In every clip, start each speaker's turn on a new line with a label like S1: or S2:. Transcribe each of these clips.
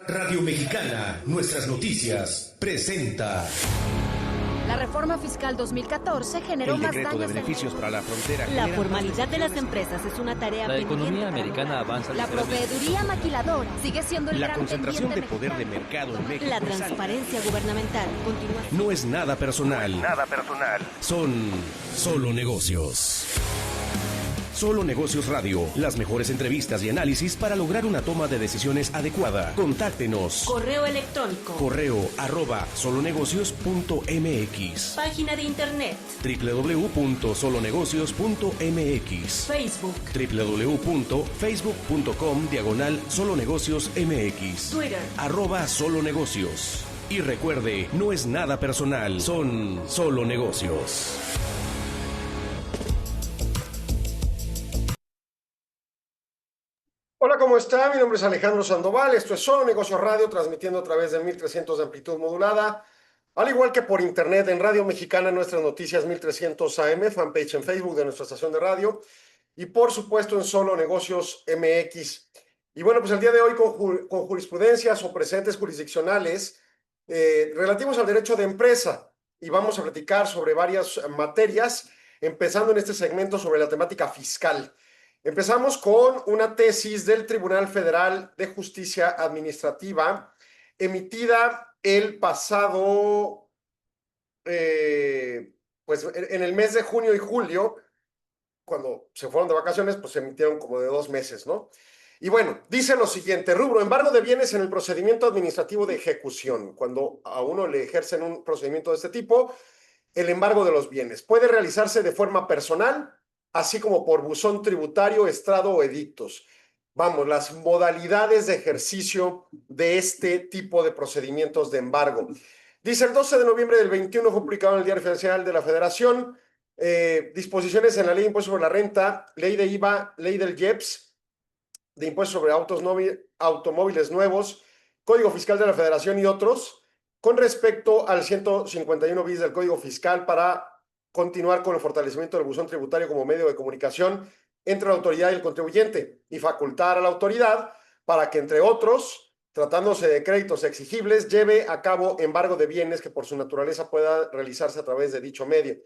S1: Radio Mexicana, nuestras noticias, presenta.
S2: La reforma fiscal 2014 generó más daños.
S3: El decreto de beneficios para la frontera.
S4: La formalidad de las empresas es una tarea pendiente.
S5: La economía americana avanza.
S2: La proveeduría maquiladora sigue siendo el
S3: la
S2: gran
S3: concentración de
S2: pendiente
S3: poder de mercado en México.
S4: La transparencia gubernamental continúa.
S1: No es nada personal.
S3: Nada personal.
S1: Son solo negocios. Solo Negocios Radio, las mejores entrevistas y análisis para lograr una toma de decisiones adecuada. Contáctenos.
S4: Correo electrónico.
S1: correo@solonegocios.mx.
S4: Página de internet.
S1: www.solonegocios.mx.
S4: Facebook.
S1: www.facebook.com/solonegociosmx.
S4: Twitter.
S1: @solonegocios. Y recuerde, no es nada personal, son solo negocios.
S6: Hola, ¿cómo está? Mi nombre es Alejandro Sandoval, esto es Solo Negocios Radio, transmitiendo a través de 1300 de amplitud modulada, al igual que por internet en Radio Mexicana, nuestras noticias 1300 AM, fanpage en Facebook de nuestra estación de radio, y por supuesto en Solo Negocios MX. Y bueno, pues el día de hoy con jurisprudencias o precedentes jurisdiccionales relativos al derecho de empresa, y vamos a platicar sobre varias materias, empezando en este segmento sobre la temática fiscal. Empezamos con una tesis del Tribunal Federal de Justicia Administrativa emitida el pasado, pues en el mes de junio y julio, cuando se fueron de vacaciones, pues se emitieron como de 2 meses, ¿no? Y bueno, dice lo siguiente: rubro, embargo de bienes en el procedimiento administrativo de ejecución. Cuando a uno le ejercen un procedimiento de este tipo, el embargo de los bienes puede realizarse de forma personal, así como por buzón tributario, estrado o edictos. Vamos, las modalidades de ejercicio de este tipo de procedimientos de embargo. Dice, el 12 de noviembre del 21 fue publicado en el Diario Oficial de la Federación disposiciones en la Ley de Impuesto sobre la Renta, Ley de IVA, Ley del IEPS, de Impuesto sobre Automóviles Nuevos, Código Fiscal de la Federación y otros, con respecto al 151 bis del Código Fiscal para continuar con el fortalecimiento del buzón tributario como medio de comunicación entre la autoridad y el contribuyente y facultar a la autoridad para que, entre otros, tratándose de créditos exigibles, lleve a cabo embargo de bienes que por su naturaleza pueda realizarse a través de dicho medio.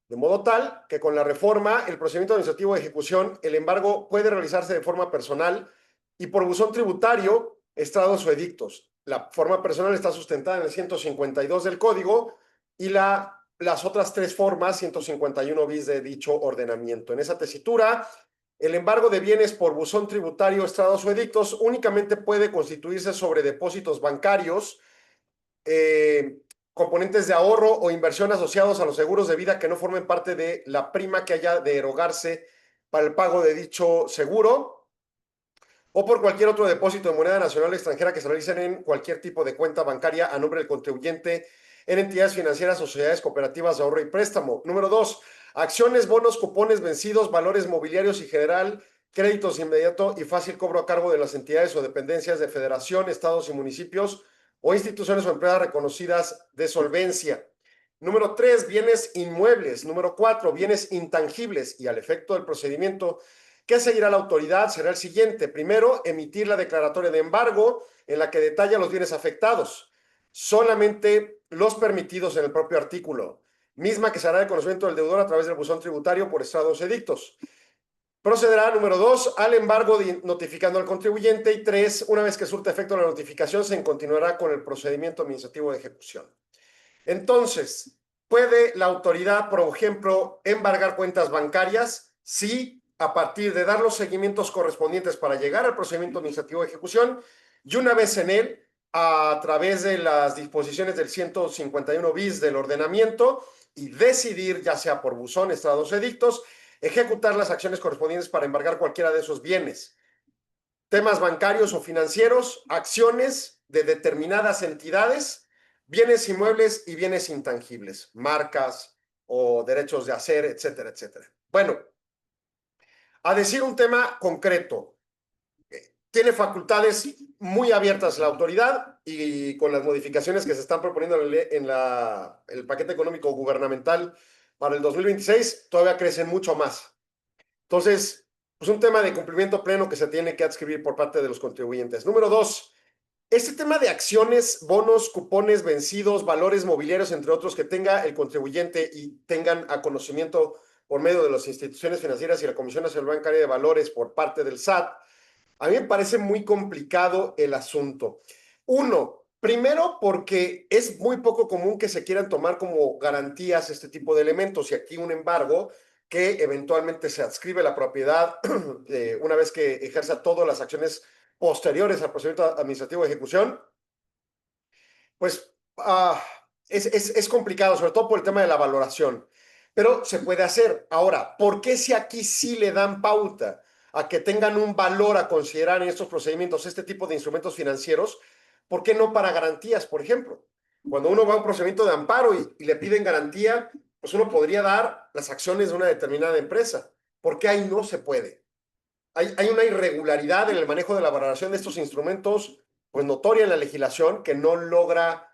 S6: De modo tal que con la reforma, el procedimiento administrativo de ejecución, el embargo puede realizarse de forma personal y por buzón tributario, estrados o edictos. La forma personal está sustentada en el 152 del Código y las otras 3 formas, 151 bis de dicho ordenamiento. En esa tesitura, el embargo de bienes por buzón tributario, estrados o edictos únicamente puede constituirse sobre depósitos bancarios, componentes de ahorro o inversión asociados a los seguros de vida que no formen parte de la prima que haya de erogarse para el pago de dicho seguro, o por cualquier otro depósito de moneda nacional o extranjera que se realicen en cualquier tipo de cuenta bancaria a nombre del contribuyente en entidades financieras o sociedades cooperativas de ahorro y préstamo. Número 2, acciones, bonos, cupones vencidos, valores mobiliarios y general, créditos inmediato y fácil cobro a cargo de las entidades o dependencias de federación, estados y municipios o instituciones o empresas reconocidas de solvencia. Número 3, bienes inmuebles. Número 4, bienes intangibles. Y al efecto del procedimiento que seguirá la autoridad será el siguiente. Primero, emitir la declaratoria de embargo en la que detalla los bienes afectados. Solamente los permitidos en el propio artículo, misma que se hará de conocimiento del deudor a través del buzón tributario por estrados o edictos. Procederá, número 2, al embargo notificando al contribuyente. Y 3, una vez que surte efecto la notificación, se continuará con el procedimiento administrativo de ejecución. Entonces, ¿puede la autoridad, por ejemplo, embargar cuentas bancarias? Sí, a partir de dar los seguimientos correspondientes para llegar al procedimiento administrativo de ejecución, y una vez en él, a través de las disposiciones del 151 bis del ordenamiento, y decidir, ya sea por buzón, estrados o edictos, ejecutar las acciones correspondientes para embargar cualquiera de esos bienes. Temas bancarios o financieros, acciones de determinadas entidades, bienes inmuebles y bienes intangibles, marcas o derechos de hacer, etcétera, etcétera. Bueno, a decir un tema concreto, tiene facultades muy abiertas la autoridad y con las modificaciones que se están proponiendo en el paquete económico gubernamental para el 2026, todavía crecen mucho más. Entonces, pues un tema de cumplimiento pleno que se tiene que adscribir por parte de los contribuyentes. Número 2, Este tema de acciones, bonos, cupones vencidos, valores mobiliarios, entre otros, que tenga el contribuyente y tengan a conocimiento por medio de las instituciones financieras y la Comisión Nacional Bancaria de Valores por parte del SAT, a mí me parece muy complicado el asunto. Uno, primero porque es muy poco común que se quieran tomar como garantías este tipo de elementos y aquí un embargo que eventualmente se adscribe la propiedad una vez que ejerza todas las acciones posteriores al procedimiento administrativo de ejecución, pues es complicado, sobre todo por el tema de la valoración, pero se puede hacer. Ahora, ¿por qué si aquí sí le dan pauta a que tengan un valor a considerar en estos procedimientos este tipo de instrumentos financieros? ¿Por qué no para garantías, por ejemplo? Cuando uno va a un procedimiento de amparo y le piden garantía, pues uno podría dar las acciones de una determinada empresa. ¿Por qué ahí no se puede? Hay una irregularidad en el manejo de la valoración de estos instrumentos, pues notoria en la legislación, que no logra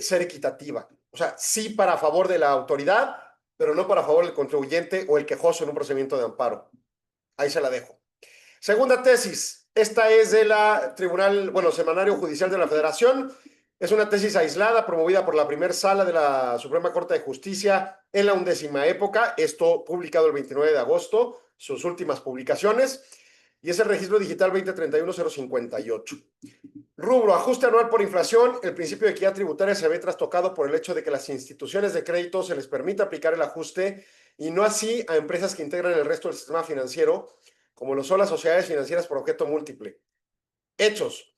S6: ser equitativa. O sea, sí para favor de la autoridad, pero no para favor del contribuyente o el quejoso en un procedimiento de amparo. Ahí se la dejo. Segunda tesis. Esta es de la Semanario Judicial de la Federación. Es una tesis aislada promovida por la primera sala de la Suprema Corte de Justicia en la 11ª época. Esto publicado el 29 de agosto, sus últimas publicaciones. Y es el registro digital 2031-058. Rubro, ajuste anual por inflación. El principio de equidad tributaria se ve trastocado por el hecho de que las instituciones de crédito se les permite aplicar el ajuste y no así a empresas que integran el resto del sistema financiero, como lo son las sociedades financieras por objeto múltiple. Hechos.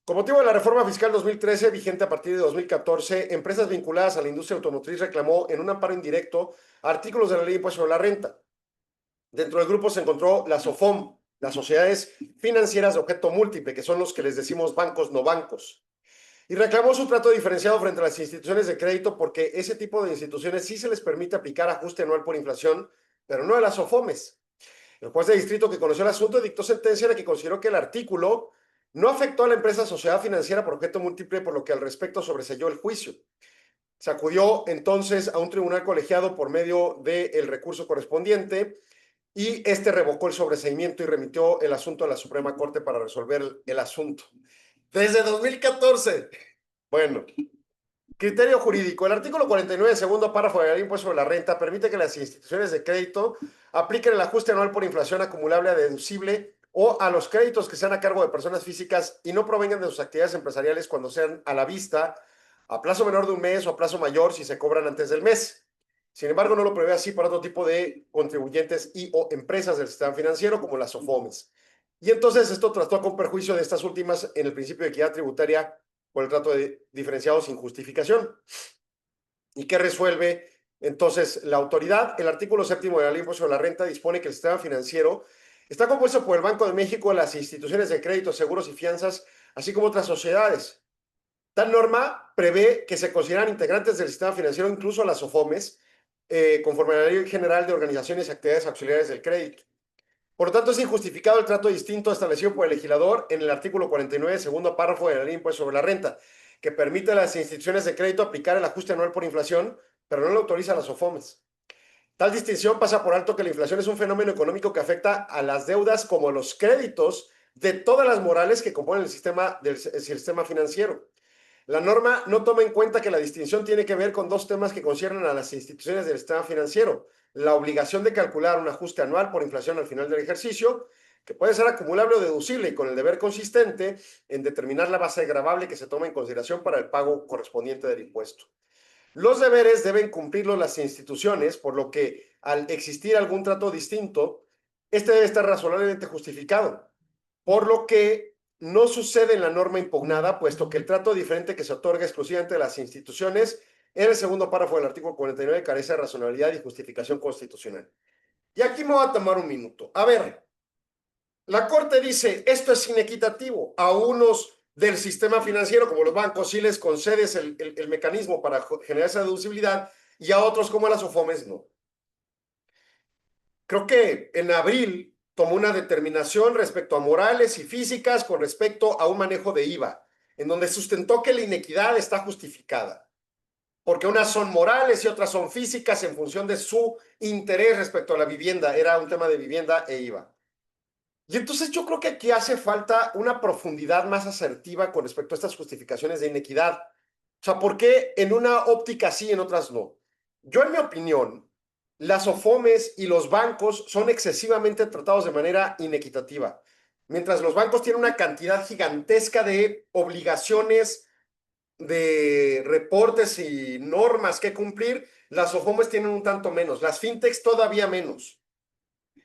S6: Con motivo de la reforma fiscal 2013, vigente a partir de 2014, empresas vinculadas a la industria automotriz reclamó en un amparo indirecto artículos de la Ley de Impuesto sobre la Renta. Dentro del grupo se encontró la SOFOM, las sociedades financieras de objeto múltiple, que son los que les decimos bancos no bancos. Y reclamó su trato diferenciado frente a las instituciones de crédito porque ese tipo de instituciones sí se les permite aplicar ajuste anual por inflación, pero no a las SOFOMES. El juez de distrito que conoció el asunto dictó sentencia en la que consideró que el artículo no afectó a la empresa sociedad financiera por objeto múltiple, por lo que al respecto sobreseyó el juicio. Se acudió entonces a un tribunal colegiado por medio del recurso correspondiente y este revocó el sobreseimiento y remitió el asunto a la Suprema Corte para resolver el asunto. Desde 2014. Bueno. Criterio jurídico. El artículo 49, segundo párrafo de la Ley de Impuesto sobre la Renta, permite que las instituciones de crédito apliquen el ajuste anual por inflación acumulable a deducible o a los créditos que sean a cargo de personas físicas y no provengan de sus actividades empresariales cuando sean a la vista, a plazo menor de un mes o a plazo mayor si se cobran antes del mes. Sin embargo, no lo prevé así para otro tipo de contribuyentes y o empresas del sistema financiero como las SOFOMES. Y entonces esto trató con perjuicio de estas últimas en el principio de equidad tributaria por el trato diferenciado sin justificación. ¿Y qué resuelve entonces la autoridad? El artículo 7º de la Ley de Impuesto sobre la Renta dispone que el sistema financiero está compuesto por el Banco de México, las instituciones de crédito, seguros y fianzas, así como otras sociedades. Tal norma prevé que se consideran integrantes del sistema financiero incluso las SOFOMES, conforme a la Ley General de Organizaciones y Actividades Auxiliares del Crédito. Por lo tanto, es injustificado el trato distinto establecido por el legislador en el artículo 49, segundo párrafo de la Ley de Impuesto sobre la Renta, que permite a las instituciones de crédito aplicar el ajuste anual por inflación, pero no lo autoriza a las SOFOMES. Tal distinción pasa por alto que la inflación es un fenómeno económico que afecta a las deudas como los créditos de todas las morales que componen el sistema financiero. La norma no toma en cuenta que la distinción tiene que ver con dos temas que conciernen a las instituciones del sistema financiero: la obligación de calcular un ajuste anual por inflación al final del ejercicio, que puede ser acumulable o deducible, y con el deber consistente en determinar la base gravable que se toma en consideración para el pago correspondiente del impuesto. Los deberes deben cumplirlos las instituciones, por lo que al existir algún trato distinto, este debe estar razonablemente justificado, por lo que no sucede en la norma impugnada, puesto que el trato diferente que se otorga exclusivamente a las instituciones en el segundo párrafo del artículo 49 carece de razonabilidad y justificación constitucional. Y aquí me voy a tomar un minuto. A ver, la Corte dice, esto es inequitativo. A unos del sistema financiero, como los bancos, sí les concedes el mecanismo para generar esa deducibilidad, y a otros, como las SOFOMES, no. Creo que en abril tomó una determinación respecto a morales y físicas con respecto a un manejo de IVA, en donde sustentó que la inequidad está justificada, porque unas son morales y otras son físicas en función de su interés respecto a la vivienda. Era un tema de vivienda e IVA. Y entonces yo creo que aquí hace falta una profundidad más asertiva con respecto a estas justificaciones de inequidad. O sea, ¿por qué en una óptica sí, en otras no? Yo, en mi opinión, las OFOMES y los bancos son excesivamente tratados de manera inequitativa. Mientras los bancos tienen una cantidad gigantesca de obligaciones, de reportes y normas que cumplir, las OFOMES tienen un tanto menos, las fintechs todavía menos.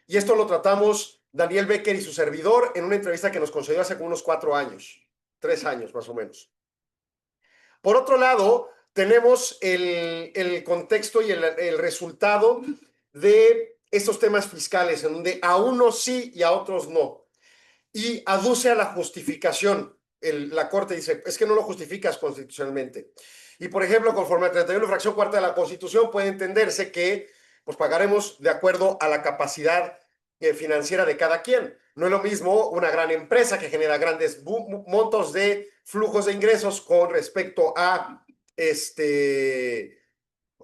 S6: Y esto lo tratamos Daniel Becker y su servidor en una entrevista que nos concedió hace como unos 4 años, 3 años más o menos. Por otro lado, tenemos el contexto y el resultado de estos temas fiscales, en donde a unos sí y a otros no. Y aduce a la justificación. La Corte dice, es que no lo justificas constitucionalmente. Y, por ejemplo, conforme a 31 fracción cuarta de la Constitución, puede entenderse que pues, pagaremos de acuerdo a la capacidad financiera de cada quien. No es lo mismo una gran empresa que genera grandes montos de flujos de ingresos con respecto a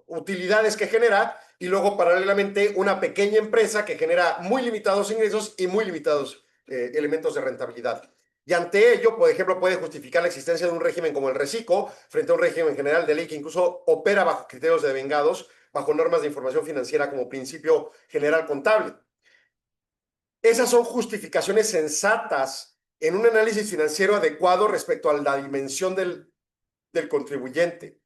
S6: utilidades que genera, y luego paralelamente una pequeña empresa que genera muy limitados ingresos y muy limitados elementos de rentabilidad. Y ante ello, por ejemplo, puede justificar la existencia de un régimen como el RECICO frente a un régimen general de ley que incluso opera bajo criterios de devengados, bajo normas de información financiera como principio general contable. Esas son justificaciones sensatas en un análisis financiero adecuado respecto a la dimensión del contribuyente.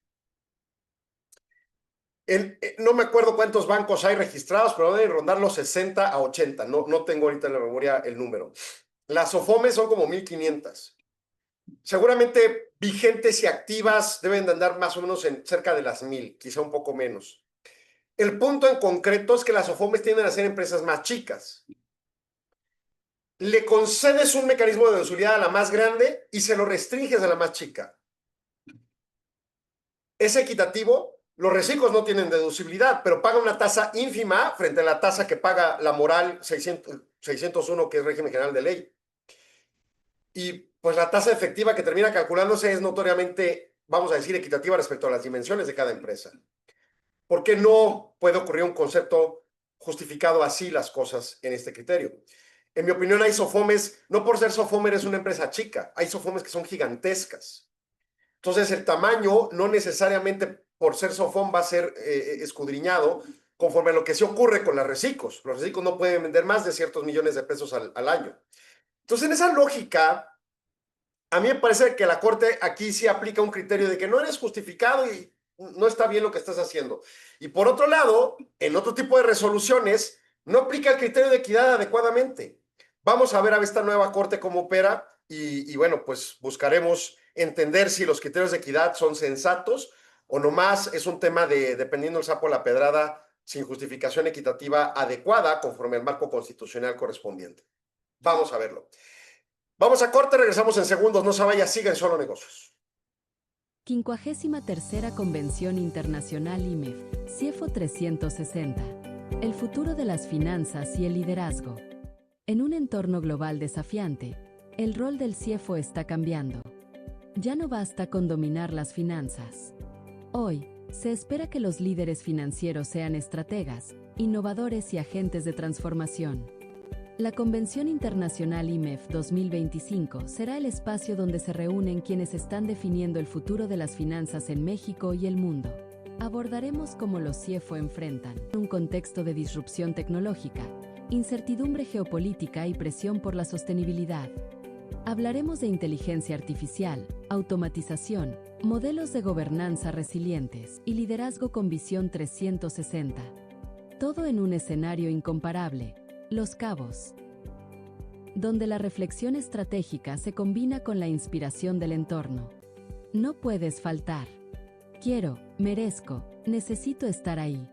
S6: No me acuerdo cuántos bancos hay registrados, pero deben rondar los 60 a 80. No tengo ahorita en la memoria el número. Las OFOMES son como 1,500. Seguramente vigentes y activas deben de andar más o menos en cerca de las 1,000, quizá un poco menos. El punto en concreto es que las OFOMES tienden a ser empresas más chicas. Le concedes un mecanismo de deducibilidad a la más grande y se lo restringes a la más chica. ¿Es equitativo? Los reciclos no tienen deducibilidad, pero pagan una tasa ínfima frente a la tasa que paga la moral 601, que es régimen general de ley. Y pues la tasa efectiva que termina calculándose es notoriamente, vamos a decir, equitativa respecto a las dimensiones de cada empresa. ¿Por qué no puede ocurrir un concepto justificado así las cosas en este criterio? En mi opinión, hay SOFOMES, no por ser SOFOMER es una empresa chica, hay SOFOMES que son gigantescas. Entonces, el tamaño no necesariamente por ser SOFOM va a ser escudriñado conforme a lo que se ocurre con las reciclos. Los reciclos no pueden vender más de ciertos millones de pesos al año. Entonces, en esa lógica, a mí me parece que la Corte aquí sí aplica un criterio de que no eres justificado y no está bien lo que estás haciendo. Y por otro lado, en otro tipo de resoluciones, no aplica el criterio de equidad adecuadamente. Vamos a ver esta nueva Corte cómo opera y bueno, pues buscaremos entender si los criterios de equidad son sensatos o nomás es un tema de, dependiendo el sapo la pedrada, sin justificación equitativa adecuada conforme al marco constitucional correspondiente. Vamos a verlo. Vamos a corte, regresamos en segundos. No se vaya, siga en Solo Negocios.
S5: 53ª Convención Internacional IMEF, CIEFO 360. El futuro de las finanzas y el liderazgo. En un entorno global desafiante, el rol del CIEFO está cambiando. Ya no basta con dominar las finanzas. Hoy, se espera que los líderes financieros sean estrategas, innovadores y agentes de transformación. La Convención Internacional IMEF 2025 será el espacio donde se reúnen quienes están definiendo el futuro de las finanzas en México y el mundo. Abordaremos cómo los CIEFO enfrentan un contexto de disrupción tecnológica, incertidumbre geopolítica y presión por la sostenibilidad. Hablaremos de inteligencia artificial, automatización, modelos de gobernanza resilientes y liderazgo con visión 360. Todo en un escenario incomparable, Los Cabos, donde la reflexión estratégica se combina con la inspiración del entorno. No puedes faltar. Quiero, merezco, necesito estar ahí.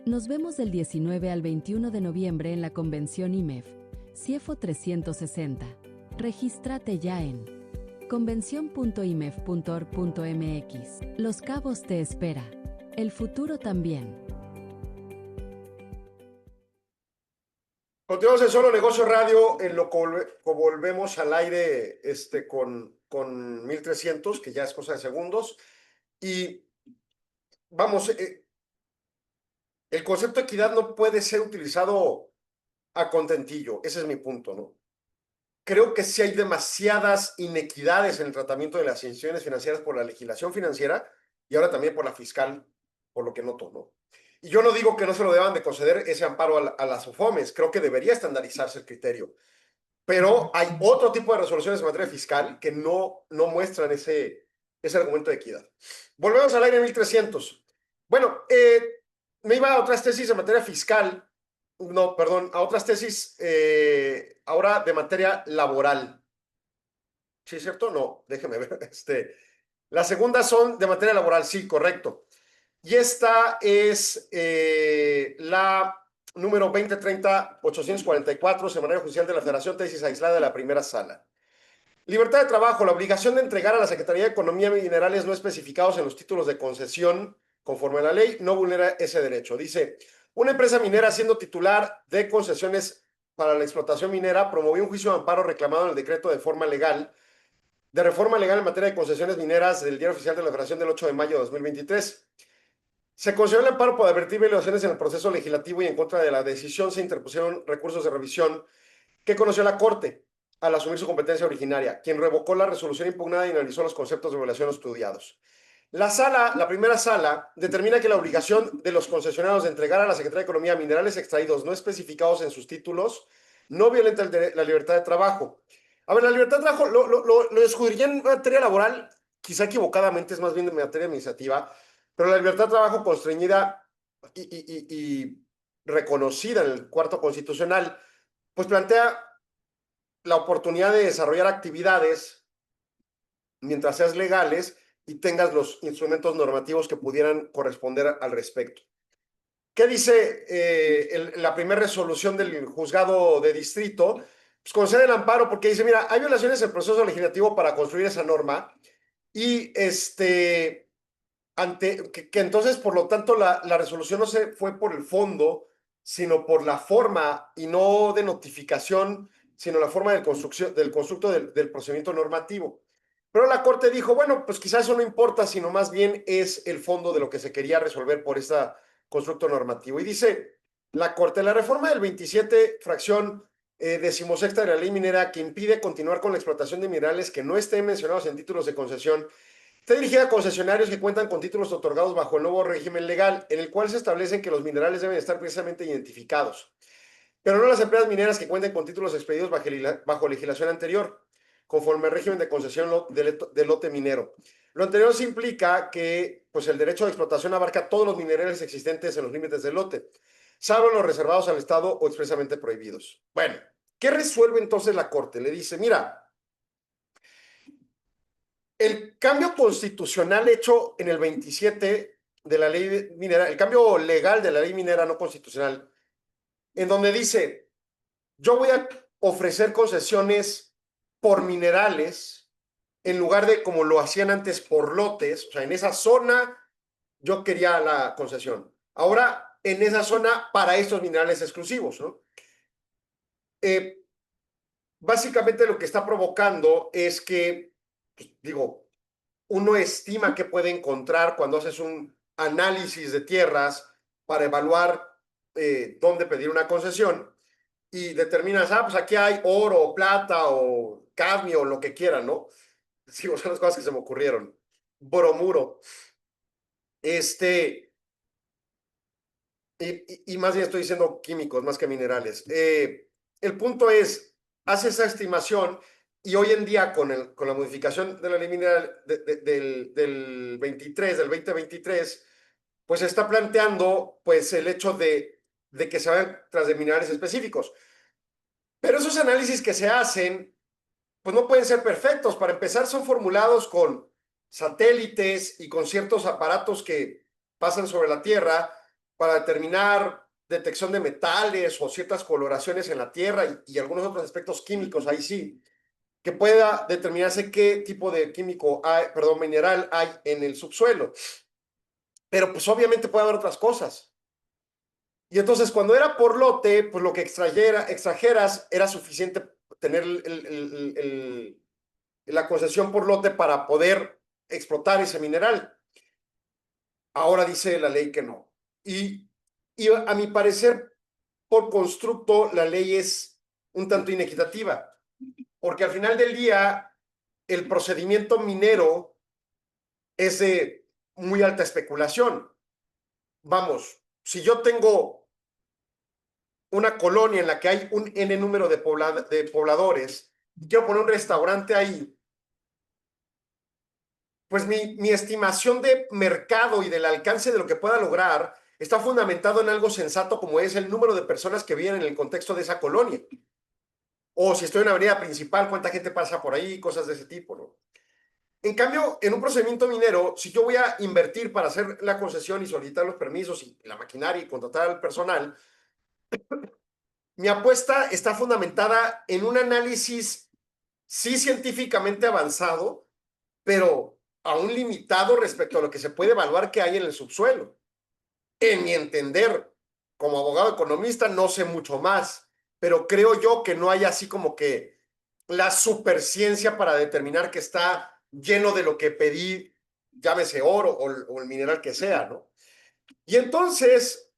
S5: Nos vemos del 19 al 21 de noviembre en la Convención IMEF, CIEFO 360. Regístrate ya en convención.imef.org.mx. Los Cabos te espera. El futuro también.
S6: Continuamos en Solo Negocios Radio, en lo que volvemos al aire con 1300, que ya es cosa de segundos. Y vamos, el concepto de equidad no puede ser utilizado a contentillo. Ese es mi punto, ¿no? creo que sí hay demasiadas inequidades en el tratamiento de las instituciones financieras por la legislación financiera y ahora también por la fiscal, por lo que noto, ¿no? Y yo no digo que no se lo deban de conceder ese amparo a las UFOMES, creo que debería estandarizarse el criterio, pero hay otro tipo de resoluciones en materia fiscal que no muestran ese argumento de equidad. Volvemos al aire 1300. Bueno, me iba a otras tesis en materia fiscal, no, perdón, a otras tesis ahora de materia laboral. ¿Sí es cierto? No, déjeme ver. Las segundas son de materia laboral, sí, correcto. Y esta es la número 2030-844, Semanario Judicial de la Federación, tesis aislada de la primera sala. Libertad de trabajo. La obligación de entregar a la Secretaría de Economía y Minerales no especificados en los títulos de concesión, conforme a la ley, no vulnera ese derecho. Dice, una empresa minera siendo titular de concesiones para la explotación minera promovió un juicio de amparo reclamado en el decreto de reforma legal en materia de concesiones mineras del Diario Oficial de la Federación del 8 de mayo de 2023. Se consideró el amparo por advertir violaciones en el proceso legislativo y en contra de la decisión se interpusieron recursos de revisión que conoció la Corte al asumir su competencia originaria, quien revocó la resolución impugnada y analizó los conceptos de violación estudiados. La primera sala, determina que la obligación de los concesionarios de entregar a la Secretaría de Economía minerales extraídos no especificados en sus títulos no violenta la libertad de trabajo. A ver, la libertad de trabajo lo escudriñé en materia laboral, quizá equivocadamente, es más bien de materia administrativa, pero la libertad de trabajo constreñida y reconocida en el cuarto constitucional, pues plantea la oportunidad de desarrollar actividades mientras seas legales y tengas los instrumentos normativos que pudieran corresponder al respecto. ¿Qué dice la primera resolución del juzgado de distrito? Pues concede el amparo porque dice, mira, hay violaciones en el proceso legislativo para construir esa norma y que entonces, por lo tanto, la resolución no se fue por el fondo, sino por la forma y no de notificación, sino la forma del constructo del procedimiento normativo. Pero la Corte dijo, bueno, pues quizás eso no importa, sino más bien es el fondo de lo que se quería resolver por este constructo normativo. Y dice la Corte, la reforma del 27, fracción 16ª de la ley minera, que impide continuar con la explotación de minerales que no estén mencionados en títulos de concesión, está dirigida a concesionarios que cuentan con títulos otorgados bajo el nuevo régimen legal, en el cual se establecen que los minerales deben estar precisamente identificados, pero no las empresas mineras que cuenten con títulos expedidos bajo legislación anterior, conforme al régimen de concesión del lote minero. Lo anterior se implica que pues, el derecho de explotación abarca todos los minerales existentes en los límites del lote, salvo los reservados al Estado o expresamente prohibidos. Bueno, ¿qué resuelve entonces la Corte? Le dice, mira, el cambio constitucional hecho en el 27 de la ley minera, el cambio legal de la ley minera no constitucional, en donde dice, yo voy a ofrecer concesiones por minerales en lugar de como lo hacían antes por lotes, o sea, en esa zona yo quería la concesión. Ahora, en esa zona para estos minerales exclusivos, ¿no? Básicamente lo que está provocando es que, pues, digo, uno estima que puede encontrar cuando haces un análisis de tierras para evaluar dónde pedir una concesión y determinas, pues aquí hay oro, plata o cadmio, lo que quieran, ¿no? Digo, son las cosas que se me ocurrieron. Bromuro. Y más bien estoy diciendo químicos más que minerales. El punto es, hace esa estimación y hoy en día con la modificación de la ley mineral del 2023, pues se está planteando pues el hecho de que se vayan tras de minerales específicos. Pero esos análisis que se hacen, pues no pueden ser perfectos. Para empezar, son formulados con satélites y con ciertos aparatos que pasan sobre la Tierra para determinar detección de metales o ciertas coloraciones en la Tierra y algunos otros aspectos químicos, ahí sí, que pueda determinarse qué tipo de mineral hay en el subsuelo. Pero pues obviamente puede haber otras cosas. Y entonces cuando era por lote, pues lo que extrajeras era suficiente tener la concesión por lote para poder explotar ese mineral. Ahora dice la ley que no. Y a mi parecer, por constructo, la ley es un tanto inequitativa. porque al final del día el procedimiento minero es de muy alta especulación. Vamos, si yo tengo una colonia en la que hay un N número de pobladores y quiero poner un restaurante ahí, pues mi estimación de mercado y del alcance de lo que pueda lograr está fundamentado en algo sensato como es el número de personas que viven en el contexto de esa colonia. O si estoy en una avenida principal, cuánta gente pasa por ahí, cosas de ese tipo, ¿no? En cambio, en un procedimiento minero, si yo voy a invertir para hacer la concesión y solicitar los permisos y la maquinaria y contratar al personal, mi apuesta está fundamentada en un análisis sí científicamente avanzado, pero aún limitado respecto a lo que se puede evaluar que hay en el subsuelo. En mi entender, como abogado economista, no sé mucho más, pero creo yo que no hay así como que la superciencia para determinar que está lleno de lo que pedí, llámese oro o el mineral que sea, ¿no? Y entonces,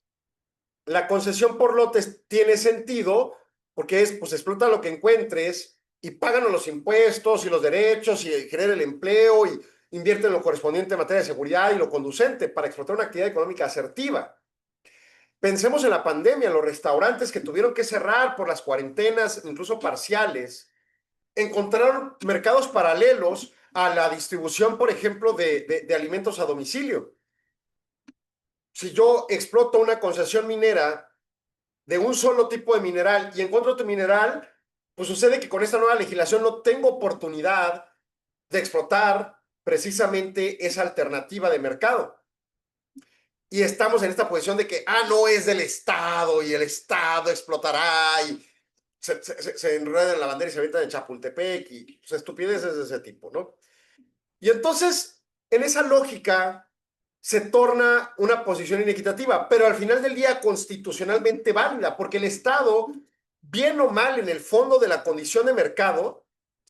S6: la concesión por lotes tiene sentido porque es, pues explota lo que encuentres y páganos los impuestos y los derechos y genera el empleo y invierte en lo correspondiente en materia de seguridad y lo conducente para explotar una actividad económica asertiva. Pensemos en la pandemia, en los restaurantes que tuvieron que cerrar por las cuarentenas, incluso parciales, encontraron mercados paralelos a la distribución, por ejemplo, de alimentos a domicilio. Si yo exploto una concesión minera de un solo tipo de mineral y encuentro otro mineral, pues sucede que con esta nueva legislación no tengo oportunidad de explotar precisamente esa alternativa de mercado. Y estamos en esta posición de que, no es del Estado y el Estado explotará y se enredan en la bandera y se avientan en Chapultepec y pues, estupideces de ese tipo, ¿no? Y entonces, en esa lógica, se torna una posición inequitativa, pero al final del día constitucionalmente válida, porque el Estado, bien o mal en el fondo de la condición de mercado,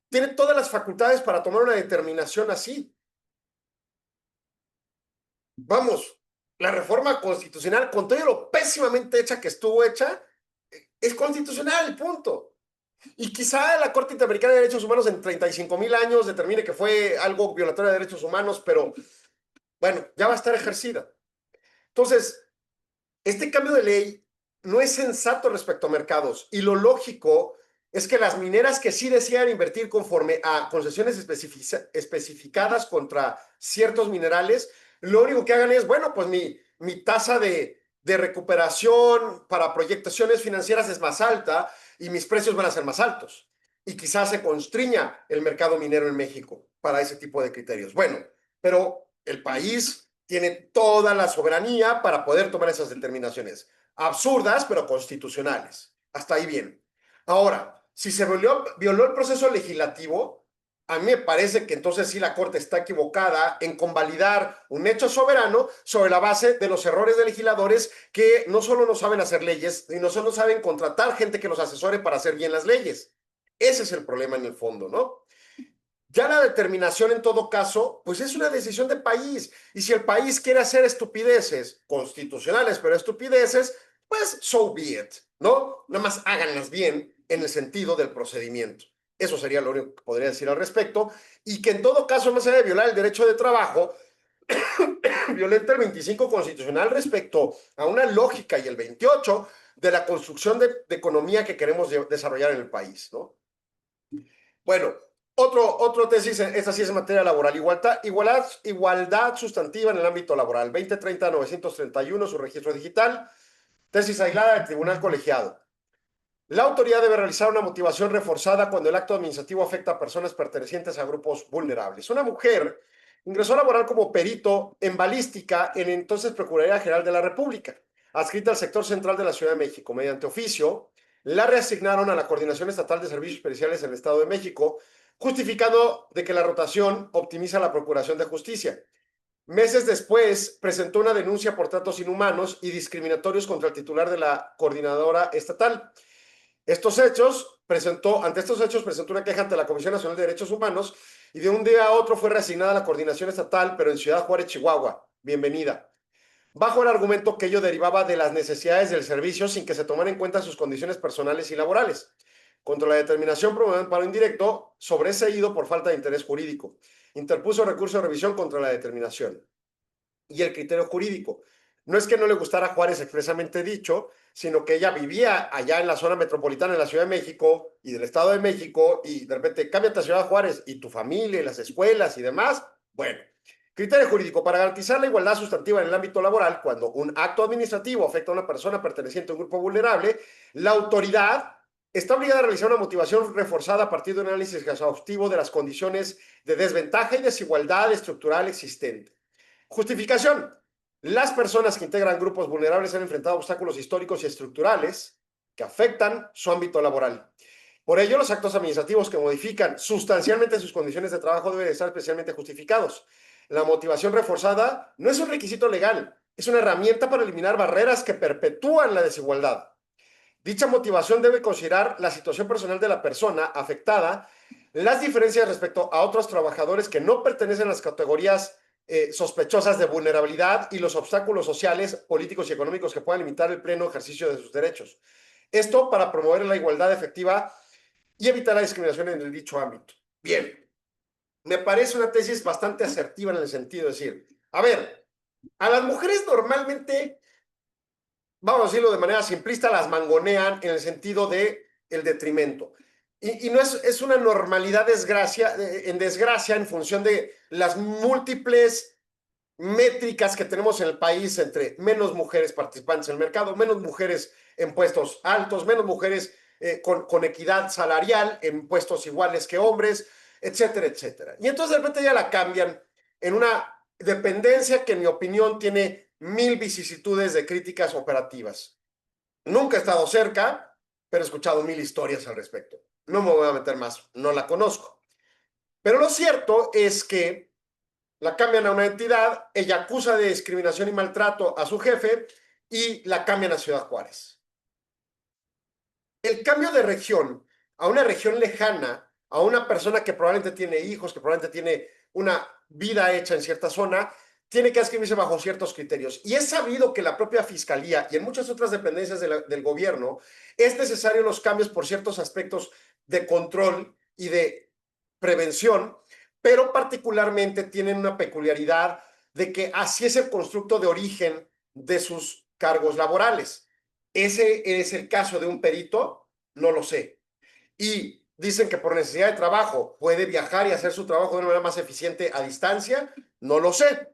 S6: tiene todas las facultades para tomar una determinación así. Vamos, la reforma constitucional, con todo lo pésimamente hecha que estuvo hecha, es constitucional, punto. Y quizá la Corte Interamericana de Derechos Humanos en 35,000 años determine que fue algo violatorio de derechos humanos, pero bueno, ya va a estar ejercida. Entonces, este cambio de ley no es sensato respecto a mercados y lo lógico es que las mineras que sí desean invertir conforme a concesiones especificadas contra ciertos minerales, lo único que hagan es, bueno, pues mi tasa de recuperación para proyectaciones financieras es más alta y mis precios van a ser más altos. Y quizás se constriña el mercado minero en México para ese tipo de criterios. Bueno, pero el país tiene toda la soberanía para poder tomar esas determinaciones. Absurdas, pero constitucionales. Hasta ahí bien. Ahora, si se violó el proceso legislativo, a mí me parece que entonces sí la Corte está equivocada en convalidar un hecho soberano sobre la base de los errores de legisladores que no solo no saben hacer leyes, sino solo saben contratar gente que los asesore para hacer bien las leyes. Ese es el problema en el fondo, ¿no? Ya la determinación en todo caso, pues es una decisión de país. Y si el país quiere hacer estupideces constitucionales, pero estupideces, pues so be it, ¿no? Nada más háganlas bien en el sentido del procedimiento. Eso sería lo único que podría decir al respecto. Y que en todo caso, más allá de violar el derecho de trabajo, violenta el 25 constitucional respecto a una lógica y el 28 de la construcción de economía que queremos desarrollar en el país, ¿no? Bueno, otro tesis, esta sí es en materia laboral, igualdad sustantiva en el ámbito laboral, 2030-931, su registro digital, tesis aislada del tribunal colegiado. La autoridad debe realizar una motivación reforzada cuando el acto administrativo afecta a personas pertenecientes a grupos vulnerables. Una mujer ingresó a laborar como perito en balística en entonces Procuraduría General de la República, adscrita al sector central de la Ciudad de México. Mediante oficio, la reasignaron a la Coordinación Estatal de Servicios Periciales en el Estado de México, justificando de que la rotación optimiza la procuración de justicia. Meses después, presentó una denuncia por tratos inhumanos y discriminatorios contra el titular de la coordinadora estatal. Ante estos hechos, presentó una queja ante la Comisión Nacional de Derechos Humanos y de un día a otro fue reasignada a la coordinación estatal, pero en Ciudad Juárez, Chihuahua. Bienvenida. Bajo el argumento que ello derivaba de las necesidades del servicio sin que se tomaran en cuenta sus condiciones personales y laborales. contra la determinación promovida en paro indirecto, sobreseído por falta de interés jurídico. Interpuso recurso de revisión contra la determinación. Y el criterio jurídico. No es que no le gustara Juárez expresamente dicho, sino que ella vivía allá en la zona metropolitana de la Ciudad de México y del Estado de México, y de repente cámbiate a Ciudad Juárez y tu familia y las escuelas y demás. Bueno, criterio jurídico. Para garantizar la igualdad sustantiva en el ámbito laboral, cuando un acto administrativo afecta a una persona perteneciente a un grupo vulnerable, la autoridad está obligada a realizar una motivación reforzada a partir de un análisis exhaustivo de las condiciones de desventaja y desigualdad estructural existente. Justificación. Las personas que integran grupos vulnerables han enfrentado obstáculos históricos y estructurales que afectan su ámbito laboral. Por ello, los actos administrativos que modifican sustancialmente sus condiciones de trabajo deben estar especialmente justificados. La motivación reforzada no es un requisito legal, es una herramienta para eliminar barreras que perpetúan la desigualdad. Dicha motivación debe considerar la situación personal de la persona afectada, las diferencias respecto a otros trabajadores que no pertenecen a las categorías sospechosas de vulnerabilidad y los obstáculos sociales, políticos y económicos que puedan limitar el pleno ejercicio de sus derechos. Esto para promover la igualdad efectiva y evitar la discriminación en el dicho ámbito. Bien, me parece una tesis bastante asertiva en el sentido de decir, a ver, a las mujeres normalmente, vamos a decirlo de manera simplista, las mangonean en el sentido de el detrimento. Y no es una normalidad en desgracia en función de las múltiples métricas que tenemos en el país entre menos mujeres participantes en el mercado, menos mujeres en puestos altos, menos mujeres con equidad salarial en puestos iguales que hombres, etcétera, etcétera. Y entonces de repente ya la cambian en una dependencia que en mi opinión tiene 1000 vicisitudes de críticas operativas. Nunca he estado cerca, pero he escuchado 1000 historias al respecto. No me voy a meter más, no la conozco. Pero lo cierto es que la cambian a una entidad, ella acusa de discriminación y maltrato a su jefe y la cambian a Ciudad Juárez. El cambio de región a una región lejana, a una persona que probablemente tiene hijos, que probablemente tiene una vida hecha en cierta zona, tiene que escribirse bajo ciertos criterios. Y es sabido que la propia Fiscalía y en muchas otras dependencias del gobierno es necesario los cambios por ciertos aspectos de control y de prevención, pero particularmente tienen una peculiaridad de que así es el constructo de origen de sus cargos laborales. ¿Ese es el caso de un perito? No lo sé. Y dicen que por necesidad de trabajo puede viajar y hacer su trabajo de una manera más eficiente a distancia. No lo sé.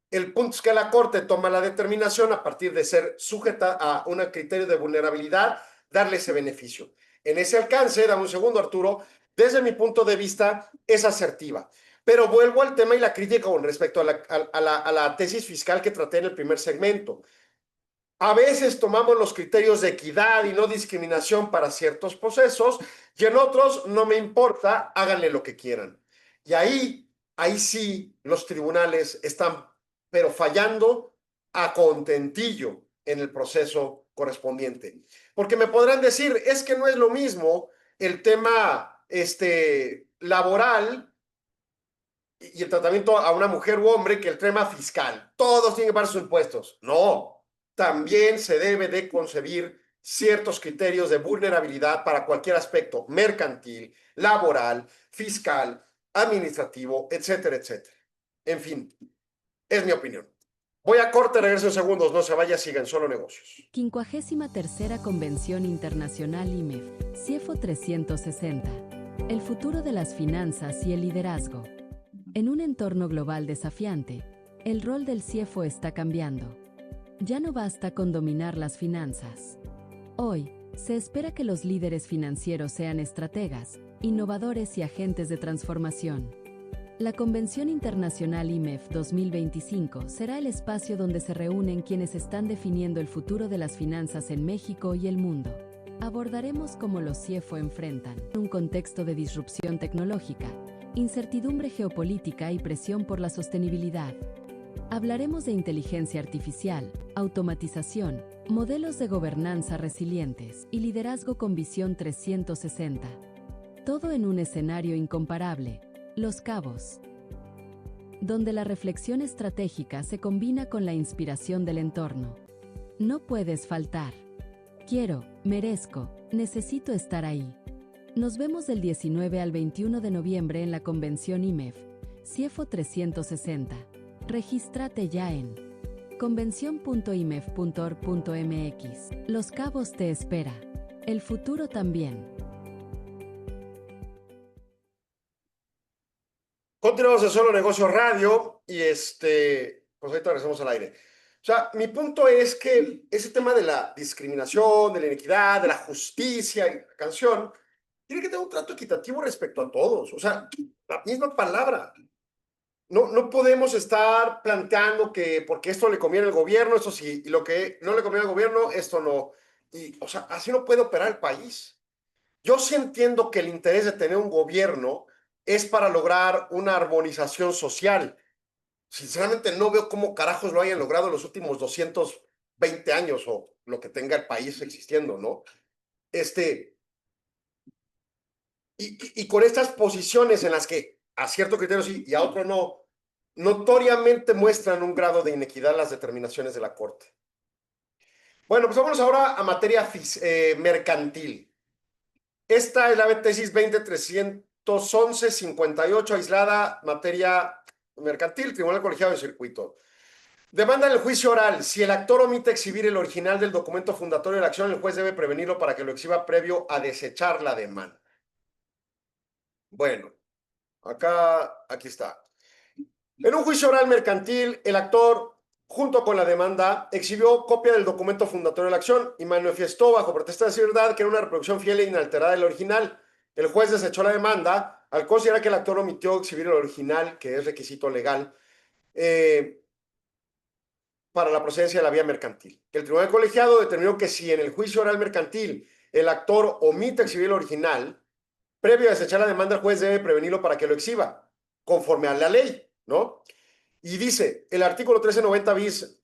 S6: El punto es que la Corte toma la determinación a partir de ser sujeta a un criterio de vulnerabilidad, darle ese beneficio. En ese alcance, dame un segundo, Arturo, desde mi punto de vista es asertiva. Pero vuelvo al tema y la crítica con respecto a la tesis fiscal que traté en el primer segmento. A veces tomamos los criterios de equidad y no discriminación para ciertos procesos y en otros no me importa, háganle lo que quieran. Y ahí sí los tribunales están, pero fallando a contentillo en el proceso correspondiente. Porque me podrán decir, es que no es lo mismo el tema laboral y el tratamiento a una mujer u hombre que el tema fiscal. Todos tienen que pagar sus impuestos. No, también se debe de concebir ciertos criterios de vulnerabilidad para cualquier aspecto mercantil, laboral, fiscal, administrativo, etcétera, etcétera. En fin, es mi opinión. Voy a corte, regreso en segundos, no se vaya, sigan Solo Negocios.
S5: 53ª Convención Internacional IMEF, CIEFO 360. El futuro de las finanzas y el liderazgo. En un entorno global desafiante, el rol del CIEFO está cambiando. Ya no basta con dominar las finanzas. Hoy, se espera que los líderes financieros sean estrategas, innovadores y agentes de transformación. La Convención Internacional IMEF 2025 será el espacio donde se reúnen quienes están definiendo el futuro de las finanzas en México y el mundo. Abordaremos cómo los CIEFO enfrentan un contexto de disrupción tecnológica, incertidumbre geopolítica y presión por la sostenibilidad. Hablaremos de inteligencia artificial, automatización, modelos de gobernanza resilientes y liderazgo con visión 360. Todo en un escenario incomparable. Los Cabos, donde la reflexión estratégica se combina con la inspiración del entorno. No puedes faltar. Quiero, merezco, necesito estar ahí. Nos vemos del 19 al 21 de noviembre en la convención IMEF, CIEFO 360. Regístrate ya en convención.imef.org.mx. Los Cabos te espera. El futuro también.
S6: Continuamos en Solo Negocios Radio y pues ahorita regresamos al aire. O sea, mi punto es que ese tema de la discriminación, de la inequidad, de la justicia y la canción, tiene que tener un trato equitativo respecto a todos. O sea, la misma palabra. No podemos estar planteando que porque esto le conviene al gobierno, esto sí, y lo que no le conviene al gobierno, esto no. Y, o sea, así no puede operar el país. Yo sí entiendo que el interés de tener un gobierno es para lograr una armonización social. Sinceramente no veo cómo carajos lo hayan logrado en los últimos 220 años o lo que tenga el país existiendo, ¿no? Y con estas posiciones en las que a cierto criterio sí y a otro no, notoriamente muestran un grado de inequidad las determinaciones de la Corte. Bueno, pues vámonos ahora a materia mercantil. Esta es la tesis 20.311.58, aislada, materia mercantil, Tribunal Colegiado de Circuito. Demanda en el juicio oral. Si el actor omite exhibir el original del documento fundatorio de la acción, el juez debe prevenirlo para que lo exhiba previo a desechar la demanda. Bueno, aquí está. En un juicio oral mercantil, el actor, junto con la demanda, exhibió copia del documento fundatorio de la acción y manifestó bajo protesta de verdad que era una reproducción fiel e inalterada del original. El juez desechó la demanda al considerar que el actor omitió exhibir el original, que es requisito legal, para la procedencia de la vía mercantil. El tribunal colegiado determinó que si en el juicio oral mercantil el actor omite exhibir el original, previo a desechar la demanda, el juez debe prevenirlo para que lo exhiba, conforme a la ley, ¿no? Y dice, el artículo 1390 bis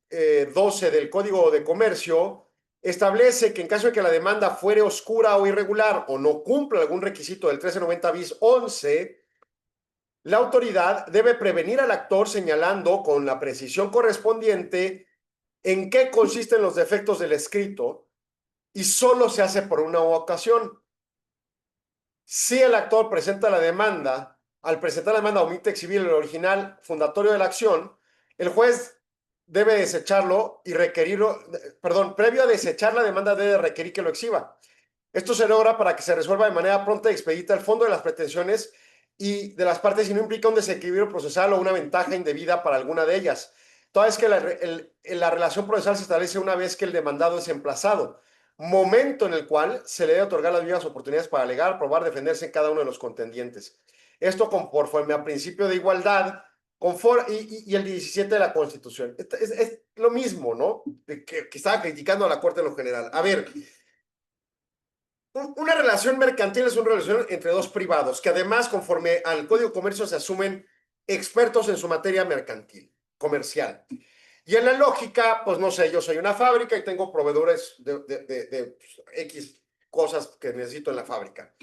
S6: 12 del Código de Comercio establece que en caso de que la demanda fuere oscura o irregular o no cumpla algún requisito del 1390 bis 11, la autoridad debe prevenir al actor señalando con la precisión correspondiente en qué consisten los defectos del escrito y solo se hace por una ocasión. Si el actor presenta la demanda, al presentar la demanda omite exhibir el original fundatorio de la acción, el juez debe desecharlo y requerirlo, previo a desechar la demanda debe requerir que lo exhiba. Esto se logra para que se resuelva de manera pronta y expedita el fondo de las pretensiones y de las partes y no implica un desequilibrio procesal o una ventaja indebida para alguna de ellas. Toda vez que la relación procesal se establece una vez que el demandado es emplazado, momento en el cual se le debe otorgar las mismas oportunidades para alegar, probar, defenderse en cada uno de los contendientes. Esto conforme al principio de igualdad y el 17 de la Constitución. Es lo mismo, ¿no? Que estaba criticando a la Corte en lo general. A ver, una relación mercantil es una relación entre dos privados, que además, conforme al Código de Comercio, se asumen expertos en su materia mercantil, comercial. Y en la lógica, pues no sé, yo soy una fábrica y tengo proveedores de X cosas que necesito en la fábrica.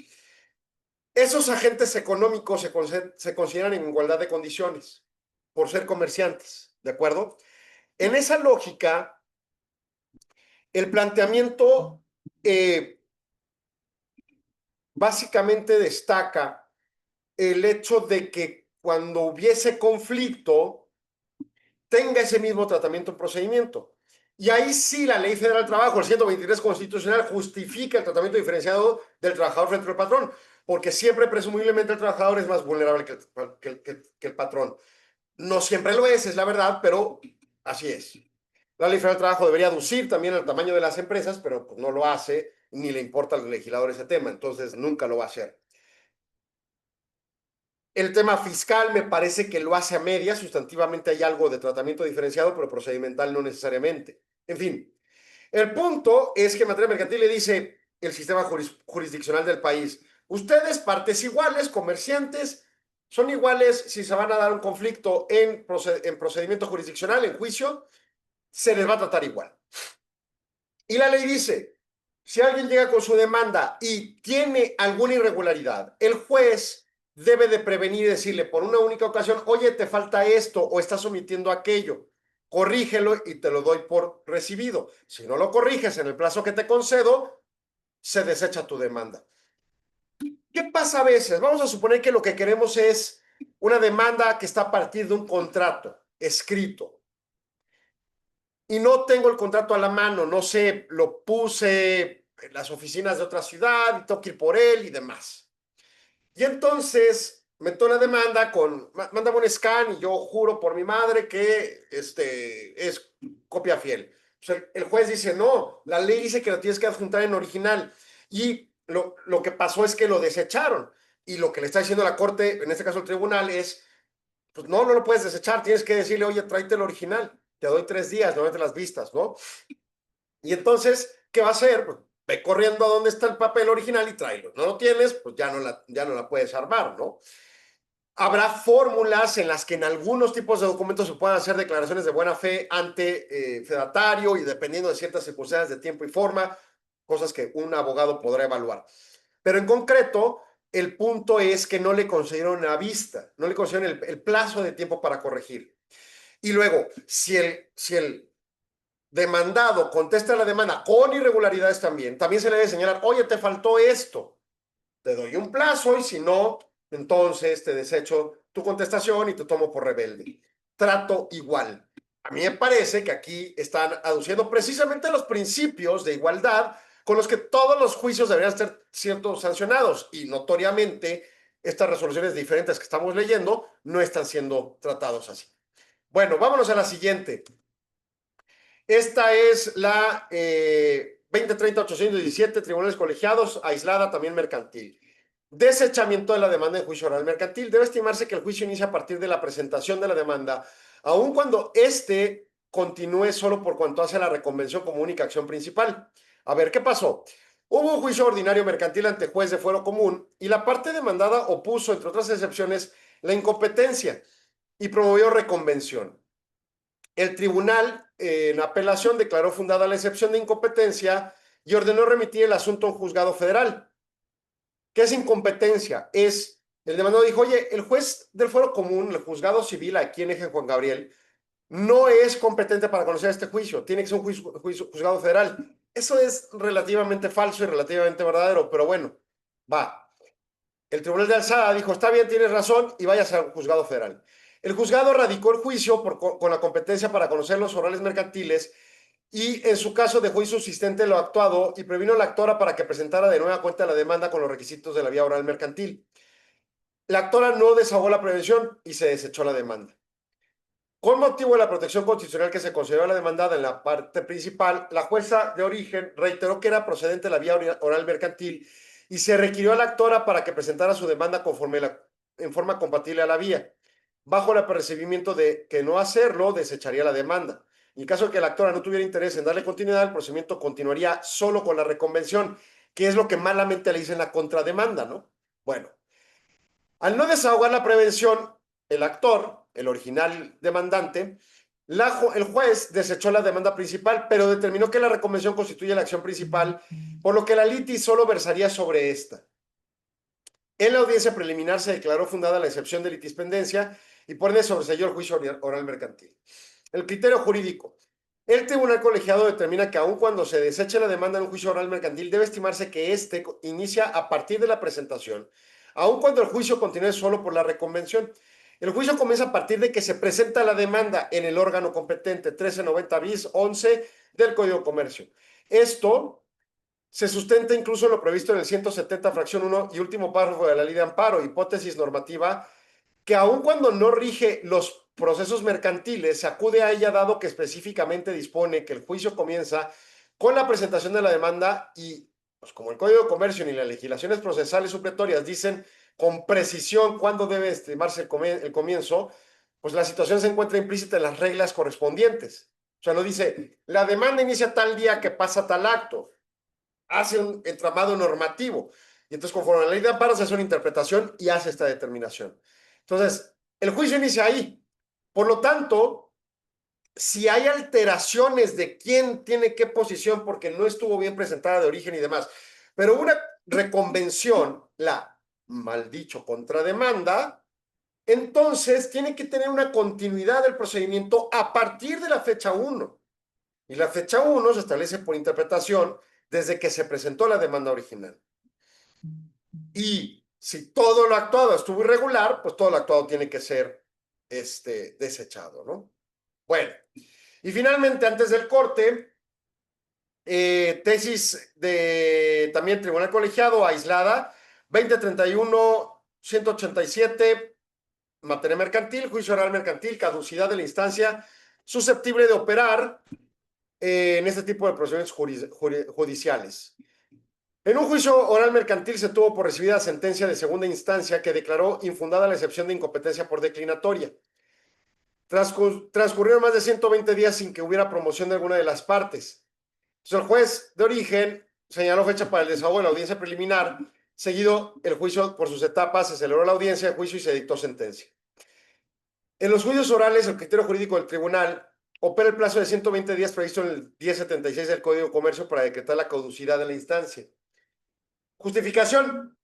S6: Esos agentes económicos se consideran en igualdad de condiciones por ser comerciantes, ¿de acuerdo? En esa lógica, el planteamiento básicamente destaca el hecho de que cuando hubiese conflicto, tenga ese mismo tratamiento en procedimiento. Y ahí sí la Ley Federal del Trabajo, el 123 constitucional, justifica el tratamiento diferenciado del trabajador frente al patrón, porque siempre, presumiblemente, el trabajador es más vulnerable que el patrón. No siempre lo es la verdad, pero así es. La Ley Federal del Trabajo debería aducir también el tamaño de las empresas, pero pues, no lo hace, ni le importa al legislador ese tema, entonces nunca lo va a hacer. El tema fiscal me parece que lo hace a medias, sustantivamente hay algo de tratamiento diferenciado, pero procedimental no necesariamente. En fin, el punto es que en materia mercantil le dice el sistema jurisdiccional del país, ustedes, partes iguales, comerciantes, son iguales si se van a dar un conflicto en procedimiento jurisdiccional, en juicio, se les va a tratar igual. Y la ley dice, si alguien llega con su demanda y tiene alguna irregularidad, el juez debe de prevenir y decirle por una única ocasión, oye, te falta esto o estás omitiendo aquello, corrígelo y te lo doy por recibido. Si no lo corriges en el plazo que te concedo, se desecha tu demanda. ¿Qué pasa a veces? Vamos a suponer que lo que queremos es una demanda que está a partir de un contrato escrito. Y no tengo el contrato a la mano, no sé, lo puse en las oficinas de otra ciudad y tengo que ir por él y demás. Y entonces meto una demanda mándame un scan y yo juro por mi madre que es copia fiel. O sea, el juez dice, no, la ley dice que lo tienes que adjuntar en original. Y lo que pasó es que lo desecharon. Y lo que le está diciendo la corte, en este caso el tribunal, es, pues no lo puedes desechar, tienes que decirle, oye, tráete el original, te doy 3 días, no te las vistas, ¿no? Y entonces, ¿qué va a hacer? Pues, ve corriendo a donde está el papel original y tráelo. No lo tienes, pues ya no la puedes armar, ¿no? Habrá fórmulas en las que en algunos tipos de documentos se puedan hacer declaraciones de buena fe ante fedatario y dependiendo de ciertas circunstancias de tiempo y forma, cosas que un abogado podrá evaluar. Pero en concreto, el punto es que no le concedieron la vista, no le concedieron el plazo de tiempo para corregir. Y luego, si el demandado contesta la demanda con irregularidades también se le debe señalar, oye, te faltó esto, te doy un plazo y si no, entonces te desecho tu contestación y te tomo por rebelde. Trato igual. A mí me parece que aquí están aduciendo precisamente los principios de igualdad con los que todos los juicios deberían ser ciertos sancionados y notoriamente estas resoluciones diferentes que estamos leyendo no están siendo tratados así. Bueno, vámonos a la siguiente. Esta es la 2030-817, tribunales colegiados, aislada también mercantil. Desechamiento de la demanda en juicio oral mercantil. Debe estimarse que el juicio inicia a partir de la presentación de la demanda, aun cuando éste continúe solo por cuanto hace a la reconvención como única acción principal. A ver, ¿qué pasó? Hubo un juicio ordinario mercantil ante juez de fuero común y la parte demandada opuso, entre otras excepciones, la incompetencia y promovió reconvención. El tribunal en apelación declaró fundada la excepción de incompetencia y ordenó remitir el asunto a un juzgado federal. ¿Qué es incompetencia? El demandado dijo, oye, el juez del fuero común, el juzgado civil aquí en Eje Juan Gabriel, no es competente para conocer este juicio, tiene que ser un juzgado federal. Eso es relativamente falso y relativamente verdadero, pero bueno, va. El tribunal de alzada dijo, está bien, tienes razón, y vayas al juzgado federal. El juzgado radicó el juicio con la competencia para conocer los orales mercantiles y en su caso dejó insubsistente lo actuado y previno a la actora para que presentara de nueva cuenta la demanda con los requisitos de la vía oral mercantil. La actora no desahogó la prevención y se desechó la demanda. Con motivo de la protección constitucional que se consideró la demandada en la parte principal, la jueza de origen reiteró que era procedente la vía oral mercantil y se requirió a la actora para que presentara su demanda en forma compatible a la vía. Bajo el apercibimiento de que no hacerlo, desecharía la demanda. En caso de que la actora no tuviera interés en darle continuidad, el procedimiento continuaría solo con la reconvención, que es lo que malamente le dicen la contrademanda, ¿no? Bueno, al no desahogar la prevención, el actor, el original demandante, el juez desechó la demanda principal, pero determinó que la reconvención constituye la acción principal, por lo que la litis solo versaría sobre esta. En la audiencia preliminar se declaró fundada la excepción de litispendencia y por ende sobreseyó el juicio oral mercantil. El criterio jurídico. El tribunal colegiado determina que aun cuando se deseche la demanda en un juicio oral mercantil, debe estimarse que éste inicia a partir de la presentación, aun cuando el juicio continúe solo por la reconvención. El juicio comienza a partir de que se presenta la demanda en el órgano competente 1390 bis 11 del Código de Comercio. Esto se sustenta incluso en lo previsto en el 170 fracción 1 y último párrafo de la ley de amparo, hipótesis normativa, que aun cuando no rige los procesos mercantiles, se acude a ella dado que específicamente dispone que el juicio comienza con la presentación de la demanda y, pues como el Código de Comercio ni las legislaciones procesales supletorias dicen con precisión cuándo debe estimarse el comienzo, pues la situación se encuentra implícita en las reglas correspondientes. O sea, no dice, la demanda inicia tal día que pasa tal acto. Hace un entramado normativo. Y entonces, conforme a la ley de amparo, se hace una interpretación y hace esta determinación. Entonces, el juicio inicia ahí. Por lo tanto, si hay alteraciones de quién tiene qué posición porque no estuvo bien presentada de origen y demás, pero una reconvención, la mal dicho contrademanda, entonces tiene que tener una continuidad del procedimiento a partir de la fecha 1. Y la fecha 1 se establece por interpretación desde que se presentó la demanda original. Y si todo lo actuado estuvo irregular, pues todo lo actuado tiene que ser desechado, ¿no? Bueno, y finalmente, antes del corte, tesis de también Tribunal Colegiado aislada, 2031-187, materia mercantil, juicio oral mercantil, caducidad de la instancia susceptible de operar en este tipo de procedimientos judiciales. En un juicio oral mercantil se tuvo por recibida sentencia de segunda instancia que declaró infundada la excepción de incompetencia por declinatoria. Transcurrieron más de 120 días sin que hubiera promoción de alguna de las partes. Entonces, el juez de origen señaló fecha para el desahogo de la audiencia preliminar. Seguido el juicio por sus etapas, se celebró la audiencia de juicio y se dictó sentencia. En los juicios orales, el criterio jurídico del tribunal opera el plazo de 120 días previsto en el 1076 del Código de Comercio para decretar la caducidad de la instancia. Justificación.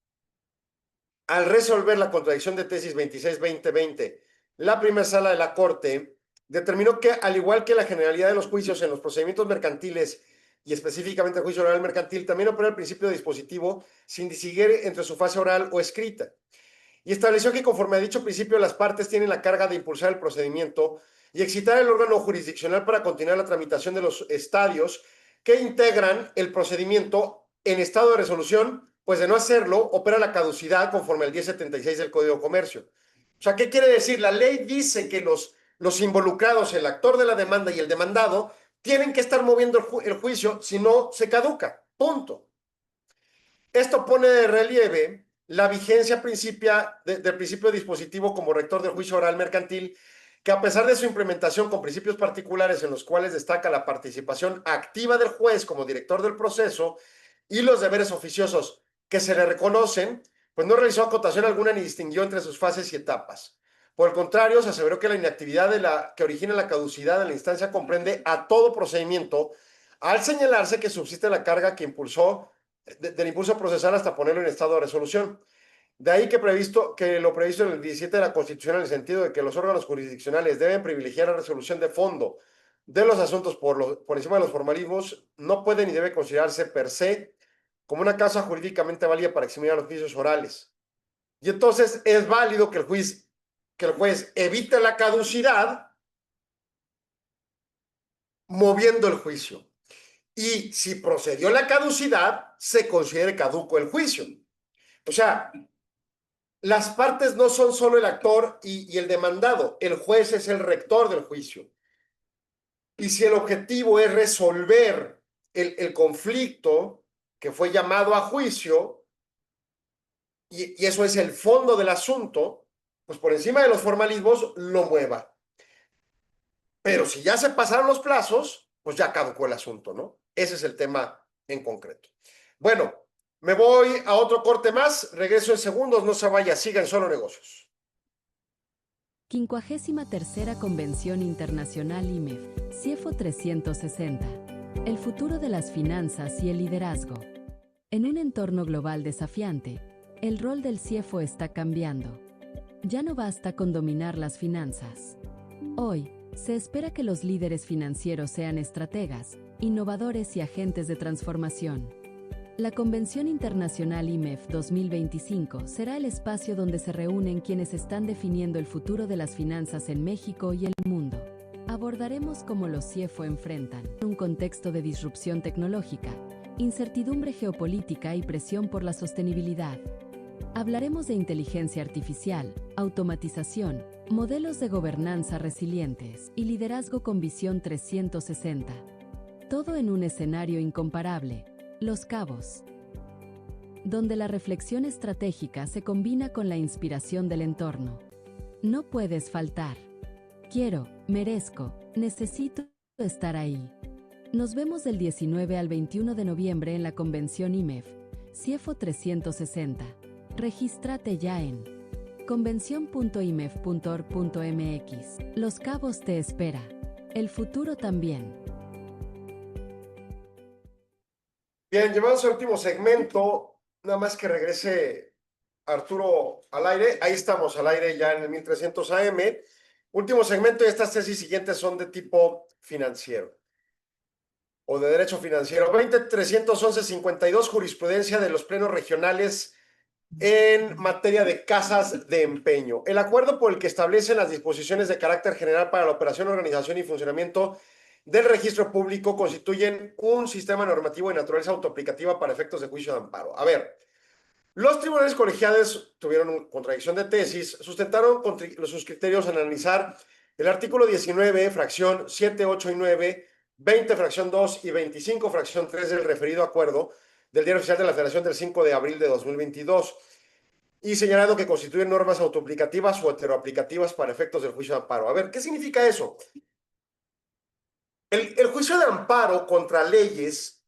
S6: Al resolver la contradicción de tesis 26-2020, la primera sala de la Corte determinó que, al igual que la generalidad de los juicios en los procedimientos mercantiles y específicamente el juicio oral mercantil, también opera el principio de dispositivo sin distinguir entre su fase oral o escrita. Y estableció que, conforme a dicho principio, las partes tienen la carga de impulsar el procedimiento y excitar el órgano jurisdiccional para continuar la tramitación de los estadios que integran el procedimiento en estado de resolución, pues de no hacerlo, opera la caducidad conforme al 1076 del Código de Comercio. O sea, ¿qué quiere decir? La ley dice que los involucrados, el actor de la demanda y el demandado, tienen que estar moviendo el juicio, si no, se caduca. Punto. Esto pone de relieve la vigencia del principio dispositivo como rector del juicio oral mercantil, que a pesar de su implementación con principios particulares en los cuales destaca la participación activa del juez como director del proceso y los deberes oficiosos que se le reconocen, pues no realizó acotación alguna ni distinguió entre sus fases y etapas. Por el contrario, se aseveró que la inactividad que origina la caducidad de la instancia comprende a todo procedimiento, al señalarse que subsiste la carga que impulsó del impulso procesal hasta ponerlo en estado de resolución. De ahí que lo previsto en el 17 de la Constitución, en el sentido de que los órganos jurisdiccionales deben privilegiar la resolución de fondo de los asuntos por encima de los formalismos, no puede ni debe considerarse per se como una causa jurídicamente válida para examinar los juicios orales. Y entonces es válido que el juez evite la caducidad moviendo el juicio. Y si procedió la caducidad, se considere caduco el juicio. O sea, las partes no son solo el actor y el demandado, el juez es el rector del juicio. Y si el objetivo es resolver el conflicto que fue llamado a juicio, y eso es el fondo del asunto, pues por encima de los formalismos lo mueva. Pero si ya se pasaron los plazos, pues ya caducó el asunto, ¿no? Ese es el tema en concreto. Bueno, me voy a otro corte más, regreso en segundos, no se vaya, sigan Solo Negocios.
S5: 53ª Convención Internacional IMEF, CIEFO 360. El futuro de las finanzas y el liderazgo. En un entorno global desafiante, el rol del CIEFO está cambiando. Ya no basta con dominar las finanzas. Hoy, se espera que los líderes financieros sean estrategas, innovadores y agentes de transformación. La Convención Internacional IMEF 2025 será el espacio donde se reúnen quienes están definiendo el futuro de las finanzas en México y el mundo. Abordaremos cómo los CIEFO enfrentan un contexto de disrupción tecnológica, incertidumbre geopolítica y presión por la sostenibilidad. Hablaremos de inteligencia artificial, automatización, modelos de gobernanza resilientes y liderazgo con visión 360. Todo en un escenario incomparable, Los Cabos, donde la reflexión estratégica se combina con la inspiración del entorno. No puedes faltar. Quiero, merezco, necesito estar ahí. Nos vemos del 19 al 21 de noviembre en la Convención IMEF, CIEFO 360. Regístrate ya en convención.imef.org.mx. Los Cabos te espera. El futuro también.
S6: Bien, llevamos al último segmento. Nada más que regrese Arturo al aire. Ahí estamos al aire ya en el 1300 AM. Último segmento, y estas tesis siguientes son de tipo financiero o de derecho financiero. 20.311.52, jurisprudencia de los plenos regionales en materia de casas de empeño. El acuerdo por el que establecen las disposiciones de carácter general para la operación, organización y funcionamiento del registro público constituyen un sistema normativo de naturaleza autoaplicativa para efectos de juicio de amparo. A ver, los tribunales colegiados tuvieron una contradicción de tesis, sustentaron sus criterios al analizar el artículo 19, fracción 7, 8 y 9, 20, fracción 2 y 25, fracción 3 del referido acuerdo del Diario Oficial de la Federación del 5 de abril de 2022 y señalando que constituyen normas autoaplicativas o heteroaplicativas para efectos del juicio de amparo. A ver, ¿qué significa eso? El juicio de amparo contra leyes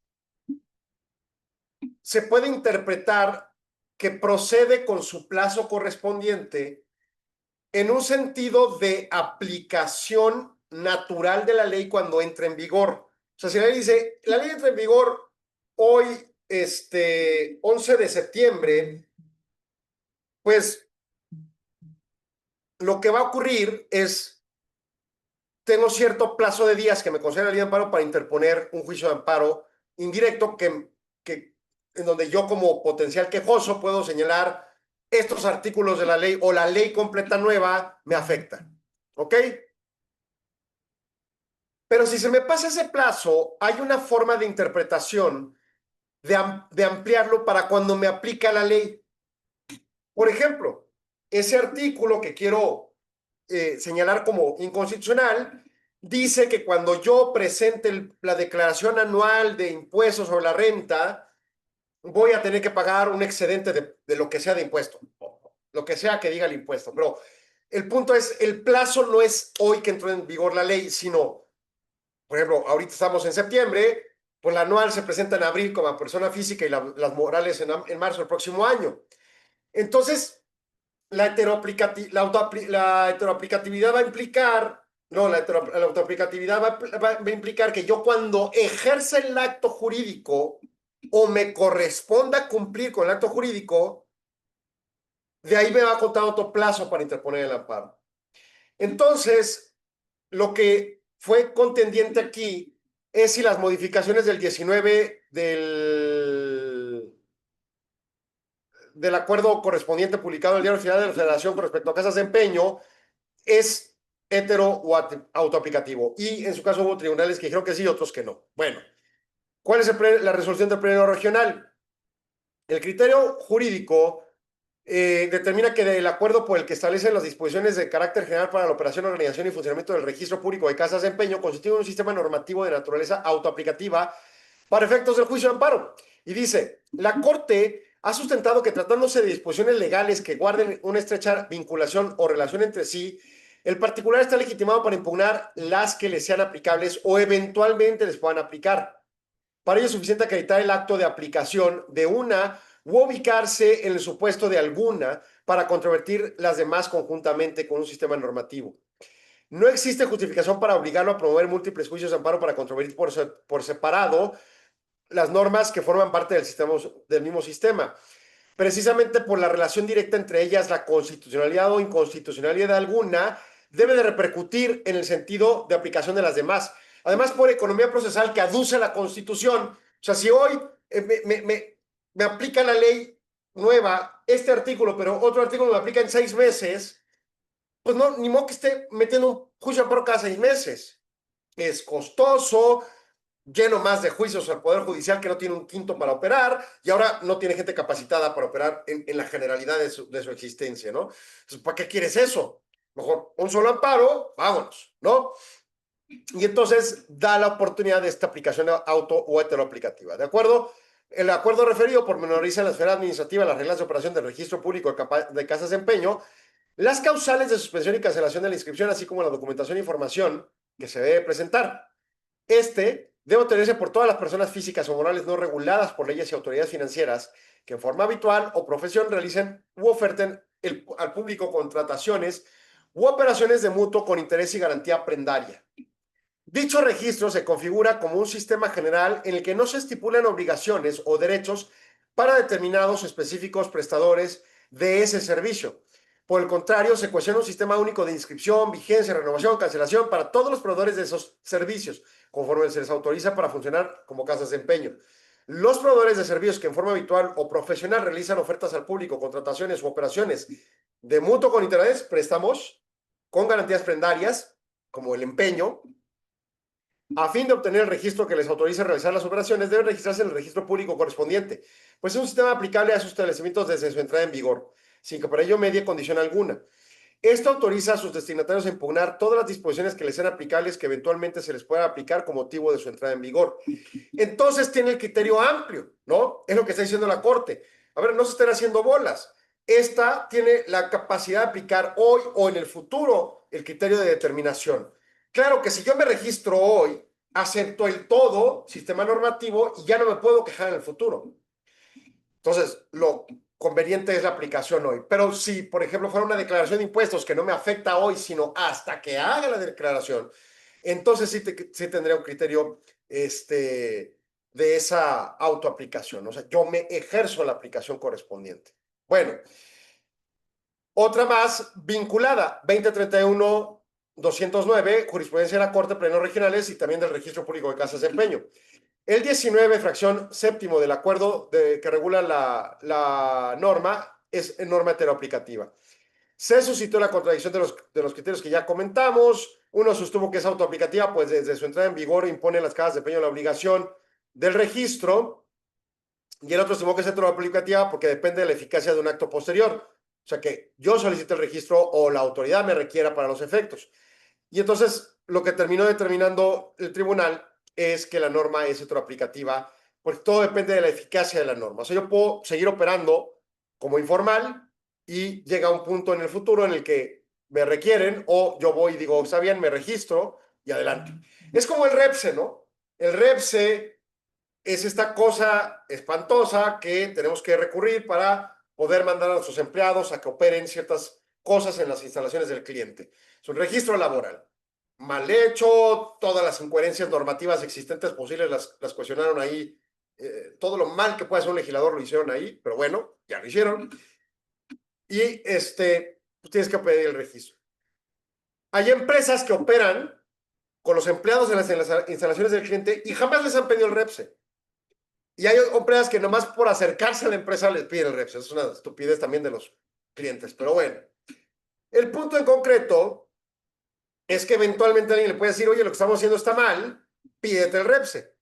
S6: se puede interpretar que procede con su plazo correspondiente en un sentido de aplicación natural de la ley cuando entra en vigor. O sea, si la ley dice, la ley entra en vigor hoy, 11 de septiembre, pues lo que va a ocurrir es, tengo cierto plazo de días que me concede la ley de amparo para interponer un juicio de amparo indirecto en donde yo como potencial quejoso puedo señalar estos artículos de la ley o la ley completa nueva me afecta. ¿Ok? Pero si se me pasa ese plazo, hay una forma de interpretación de ampliarlo para cuando me aplica la ley. Por ejemplo, ese artículo que quiero señalar como inconstitucional dice que cuando yo presente la declaración anual de impuestos sobre la renta, voy a tener que pagar un excedente de lo que sea de impuesto, lo que sea que diga el impuesto. Pero el punto es, el plazo no es hoy que entró en vigor la ley, sino, por ejemplo, ahorita estamos en septiembre, pues la anual se presenta en abril como persona física y las morales en marzo del próximo año. Entonces, la heteroaplicatividad va a implicar, no, la autoaplicatividad va a implicar que yo cuando ejerza el acto jurídico o me corresponda cumplir con el acto jurídico, de ahí me va a contar otro plazo para interponer el amparo. Entonces, lo que fue contendiente aquí es si las modificaciones del 19 del acuerdo correspondiente publicado en el Diario Oficial de la Federación con respecto a casas de empeño es hetero o autoaplicativo. Y en su caso hubo tribunales que dijeron que sí y otros que no. Bueno, ¿cuál es la resolución del pleno regional? El criterio jurídico determina que el acuerdo por el que establecen las disposiciones de carácter general para la operación, organización y funcionamiento del registro público de casas de empeño constituye un sistema normativo de naturaleza autoaplicativa para efectos del juicio de amparo. Y dice, la Corte ha sustentado que tratándose de disposiciones legales que guarden una estrecha vinculación o relación entre sí, el particular está legitimado para impugnar las que le sean aplicables o eventualmente les puedan aplicar. Para ello es suficiente acreditar el acto de aplicación de una u ubicarse en el supuesto de alguna para controvertir las demás conjuntamente con un sistema normativo. No existe justificación para obligarlo a promover múltiples juicios de amparo para controvertir por separado las normas que forman parte del mismo sistema. Precisamente por la relación directa entre ellas, la constitucionalidad o inconstitucionalidad de alguna debe de repercutir en el sentido de aplicación de las demás. Además, por economía procesal que aduce la Constitución, o sea, si hoy me aplica la ley nueva, este artículo, pero otro artículo me aplica en 6 meses, pues no, ni modo que esté metiendo un juicio de amparo cada 6 meses. Es costoso, lleno más de juicios al Poder Judicial que no tiene un quinto para operar y ahora no tiene gente capacitada para operar en la generalidad de su existencia, ¿no? Entonces, ¿para qué quieres eso? Mejor un solo amparo, vámonos, ¿no? Y entonces da la oportunidad de esta aplicación auto o heteroaplicativa, ¿de acuerdo? El acuerdo referido pormenoriza en la esfera administrativa las reglas de operación del registro público de casas de empeño, las causales de suspensión y cancelación de la inscripción, así como la documentación e información que se debe presentar. Debe obtenerse por todas las personas físicas o morales no reguladas por leyes y autoridades financieras que en forma habitual o profesión realicen u oferten al público contrataciones u operaciones de mutuo con interés y garantía prendaria. Dicho registro se configura como un sistema general en el que no se estipulan obligaciones o derechos para determinados específicos prestadores de ese servicio. Por el contrario, se cuestiona un sistema único de inscripción, vigencia, renovación, cancelación para todos los proveedores de esos servicios, conforme se les autoriza para funcionar como casas de empeño. Los proveedores de servicios que en forma habitual o profesional realizan ofertas al público, contrataciones u operaciones de mutuo con interés, préstamos con garantías prendarias, como el empeño, a fin de obtener el registro que les autorice a realizar las operaciones, deben registrarse en el registro público correspondiente, pues es un sistema aplicable a sus establecimientos desde su entrada en vigor, sin que para ello medie condición alguna. Esto autoriza a sus destinatarios a impugnar todas las disposiciones que les sean aplicables que eventualmente se les pueda aplicar con motivo de su entrada en vigor. Entonces tiene el criterio amplio, ¿no? Es lo que está diciendo la Corte. A ver, no se estén haciendo bolas. Esta tiene la capacidad de aplicar hoy o en el futuro el criterio de determinación. Claro que si yo me registro hoy, acepto el todo sistema normativo y ya no me puedo quejar en el futuro. Entonces, lo conveniente es la aplicación hoy. Pero si, por ejemplo, fuera una declaración de impuestos que no me afecta hoy, sino hasta que haga la declaración, entonces sí tendría un criterio de esa autoaplicación. O sea, yo me ejerzo la aplicación correspondiente. Bueno, otra más vinculada, 2031-209, jurisprudencia de la Corte, plenos regionales y también del Registro Público de Casas de Empeño. El 19, fracción séptimo del acuerdo que regula la norma, es norma heteroaplicativa. Se suscitó la contradicción de los criterios que ya comentamos. Uno sostuvo que es autoaplicativa, pues desde su entrada en vigor impone a las casas de empeño la obligación del registro, y el otro estimó que es heteroaplicativa porque depende de la eficacia de un acto posterior. O sea, que yo solicite el registro o la autoridad me requiera para los efectos. Y entonces, lo que terminó determinando el tribunal es que la norma es heteroaplicativa, porque todo depende de la eficacia de la norma. O sea, yo puedo seguir operando como informal y llega un punto en el futuro en el que me requieren o yo voy y digo, está bien, me registro y adelante. Es como el REPSE, ¿no? El REPSE es esta cosa espantosa que tenemos que recurrir para poder mandar a nuestros empleados a que operen ciertas cosas en las instalaciones del cliente. Es un registro laboral. Mal hecho, todas las incoherencias normativas existentes posibles las cuestionaron ahí. Todo lo mal que puede hacer un legislador lo hicieron ahí, pero bueno, ya lo hicieron. Y pues tienes que pedir el registro. Hay empresas que operan con los empleados en las instalaciones del cliente y jamás les han pedido el REPSE. Y hay empresas que nomás por acercarse a la empresa les piden el REPSE. Es una estupidez también de los clientes, pero bueno. El punto en concreto es que eventualmente alguien le puede decir, oye, lo que estamos haciendo está mal, pídete el REPSE.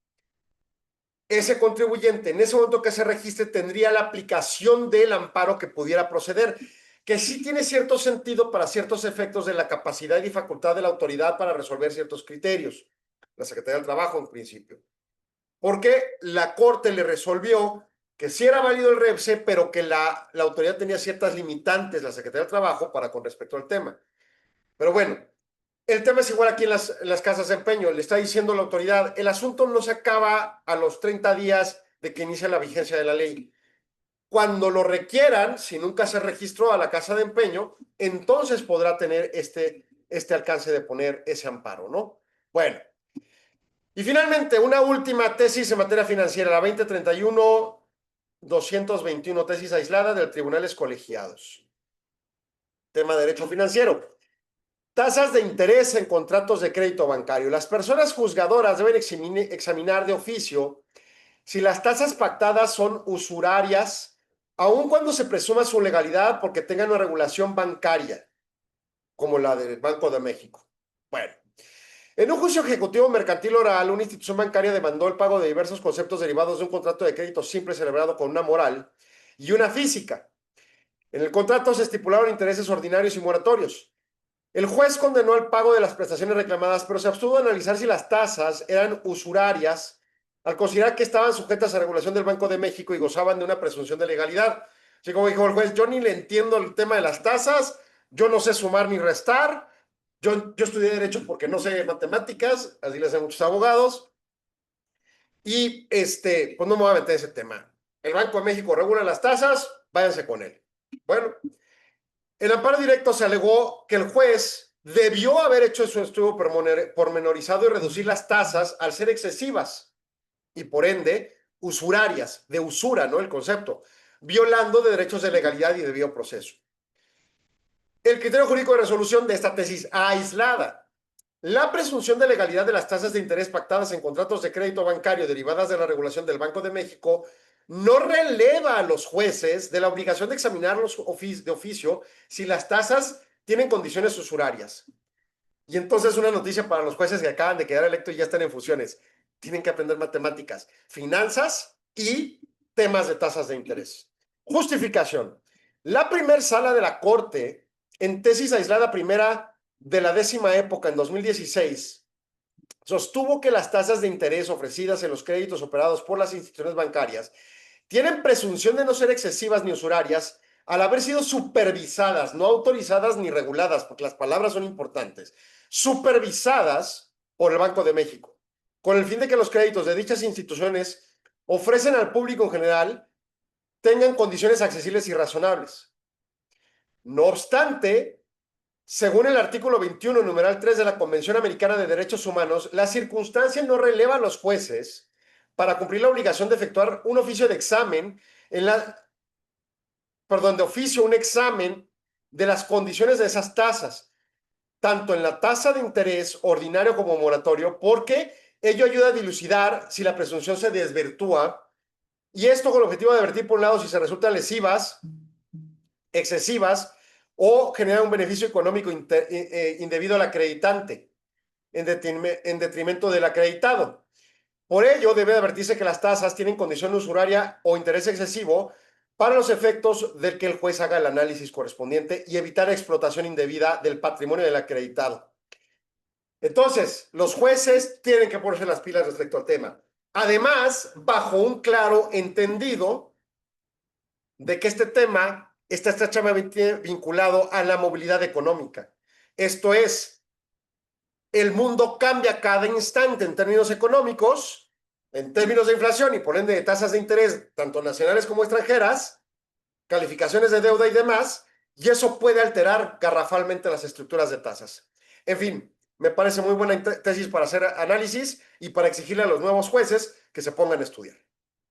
S6: Ese contribuyente, en ese momento que se registre, tendría la aplicación del amparo que pudiera proceder, que sí tiene cierto sentido para ciertos efectos de la capacidad y facultad de la autoridad para resolver ciertos criterios. La Secretaría del Trabajo, en principio. Porque la Corte le resolvió que sí era válido el REPSE, pero que la autoridad tenía ciertas limitantes, la Secretaría del Trabajo, con respecto al tema. Pero bueno, el tema es igual aquí en las casas de empeño. Le está diciendo la autoridad, el asunto no se acaba a los 30 días de que inicia la vigencia de la ley. Cuando lo requieran, si nunca se registró a la casa de empeño, entonces podrá tener este alcance de poner ese amparo, ¿no? Bueno. Y finalmente, una última tesis en materia financiera, la 2031-221, tesis aislada del Tribunales Colegiados. Tema de derecho financiero. Tasas de interés en contratos de crédito bancario. Las personas juzgadoras deben examinar de oficio si las tasas pactadas son usurarias, aun cuando se presuma su legalidad porque tengan una regulación bancaria, como la del Banco de México. Bueno. En un juicio ejecutivo mercantil oral, una institución bancaria demandó el pago de diversos conceptos derivados de un contrato de crédito simple celebrado con una moral y una física. En el contrato se estipularon intereses ordinarios y moratorios. El juez condenó el pago de las prestaciones reclamadas, pero se abstuvo de analizar si las tasas eran usurarias al considerar que estaban sujetas a regulación del Banco de México y gozaban de una presunción de legalidad. Así como dijo el juez, yo ni le entiendo el tema de las tasas, yo no sé sumar ni restar. Yo estudié Derecho porque no sé matemáticas, así le hacen muchos abogados, y pues no me voy a meter en ese tema. El Banco de México regula las tasas, váyanse con él. Bueno, en amparo directo se alegó que el juez debió haber hecho su estudio pormenorizado y reducir las tasas al ser excesivas y por ende usurarias, de usura, ¿no? El concepto, violando de derechos de legalidad y debido proceso. El criterio jurídico de resolución de esta tesis aislada La presunción de legalidad de las tasas de interés pactadas en contratos de crédito bancario derivadas de la regulación del Banco de México no releva a los jueces de la obligación de examinarlos de oficio si las tasas tienen condiciones usurarias. Y entonces una noticia para los jueces que acaban de quedar electos y ya están en funciones. Tienen que aprender matemáticas, finanzas y temas de tasas de interés. Justificación. La primer sala de la Corte, en tesis aislada primera de la 10ª época en 2016, sostuvo que las tasas de interés ofrecidas en los créditos operados por las instituciones bancarias tienen presunción de no ser excesivas ni usurarias al haber sido supervisadas, no autorizadas ni reguladas, porque las palabras son importantes, supervisadas por el Banco de México, con el fin de que los créditos de dichas instituciones ofrecen al público en general tengan condiciones accesibles y razonables. No obstante, según el artículo 21, numeral 3 de la Convención Americana de Derechos Humanos, la circunstancia no releva a los jueces para cumplir la obligación de efectuar un oficio de examen un examen de las condiciones de esas tasas, tanto en la tasa de interés ordinario como moratorio, porque ello ayuda a dilucidar si la presunción se desvirtúa, y esto con el objetivo de advertir, por un lado, si se resultan lesivas, excesivas, o genera un beneficio económico indebido al acreditante, en detrimento del acreditado. Por ello, debe advertirse que las tasas tienen condición usuraria o interés excesivo para los efectos del que el juez haga el análisis correspondiente y evitar explotación indebida del patrimonio del acreditado. Entonces, los jueces tienen que ponerse las pilas respecto al tema. Además, bajo un claro entendido de que este tema está estrechamente vinculado a la movilidad económica. Esto es, el mundo cambia cada instante en términos económicos, en términos de inflación y por ende de tasas de interés, tanto nacionales como extranjeras, calificaciones de deuda y demás, y eso puede alterar garrafalmente las estructuras de tasas. En fin, me parece muy buena tesis para hacer análisis y para exigirle a los nuevos jueces que se pongan a estudiar.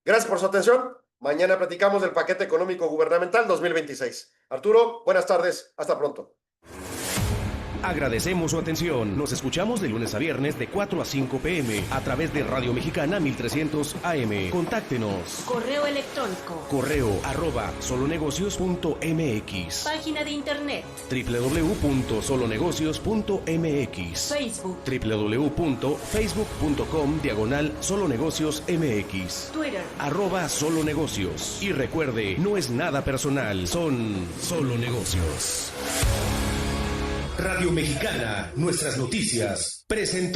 S6: Gracias por su atención. Mañana platicamos del paquete económico gubernamental 2026. Arturo, buenas tardes. Hasta pronto.
S1: Agradecemos su atención. Nos escuchamos de lunes a viernes de 4 a 5 p.m. a través de Radio Mexicana 1300 AM. Contáctenos.
S4: Correo electrónico.
S1: correo@solonegocios.mx.
S4: Página de internet.
S1: www.solonegocios.mx.
S4: Facebook.
S1: www.facebook.com/solonegociosmx.
S4: Twitter.
S1: @solonegocios. Y recuerde, no es nada personal, son solo negocios. Radio Mexicana, nuestras noticias, presentó.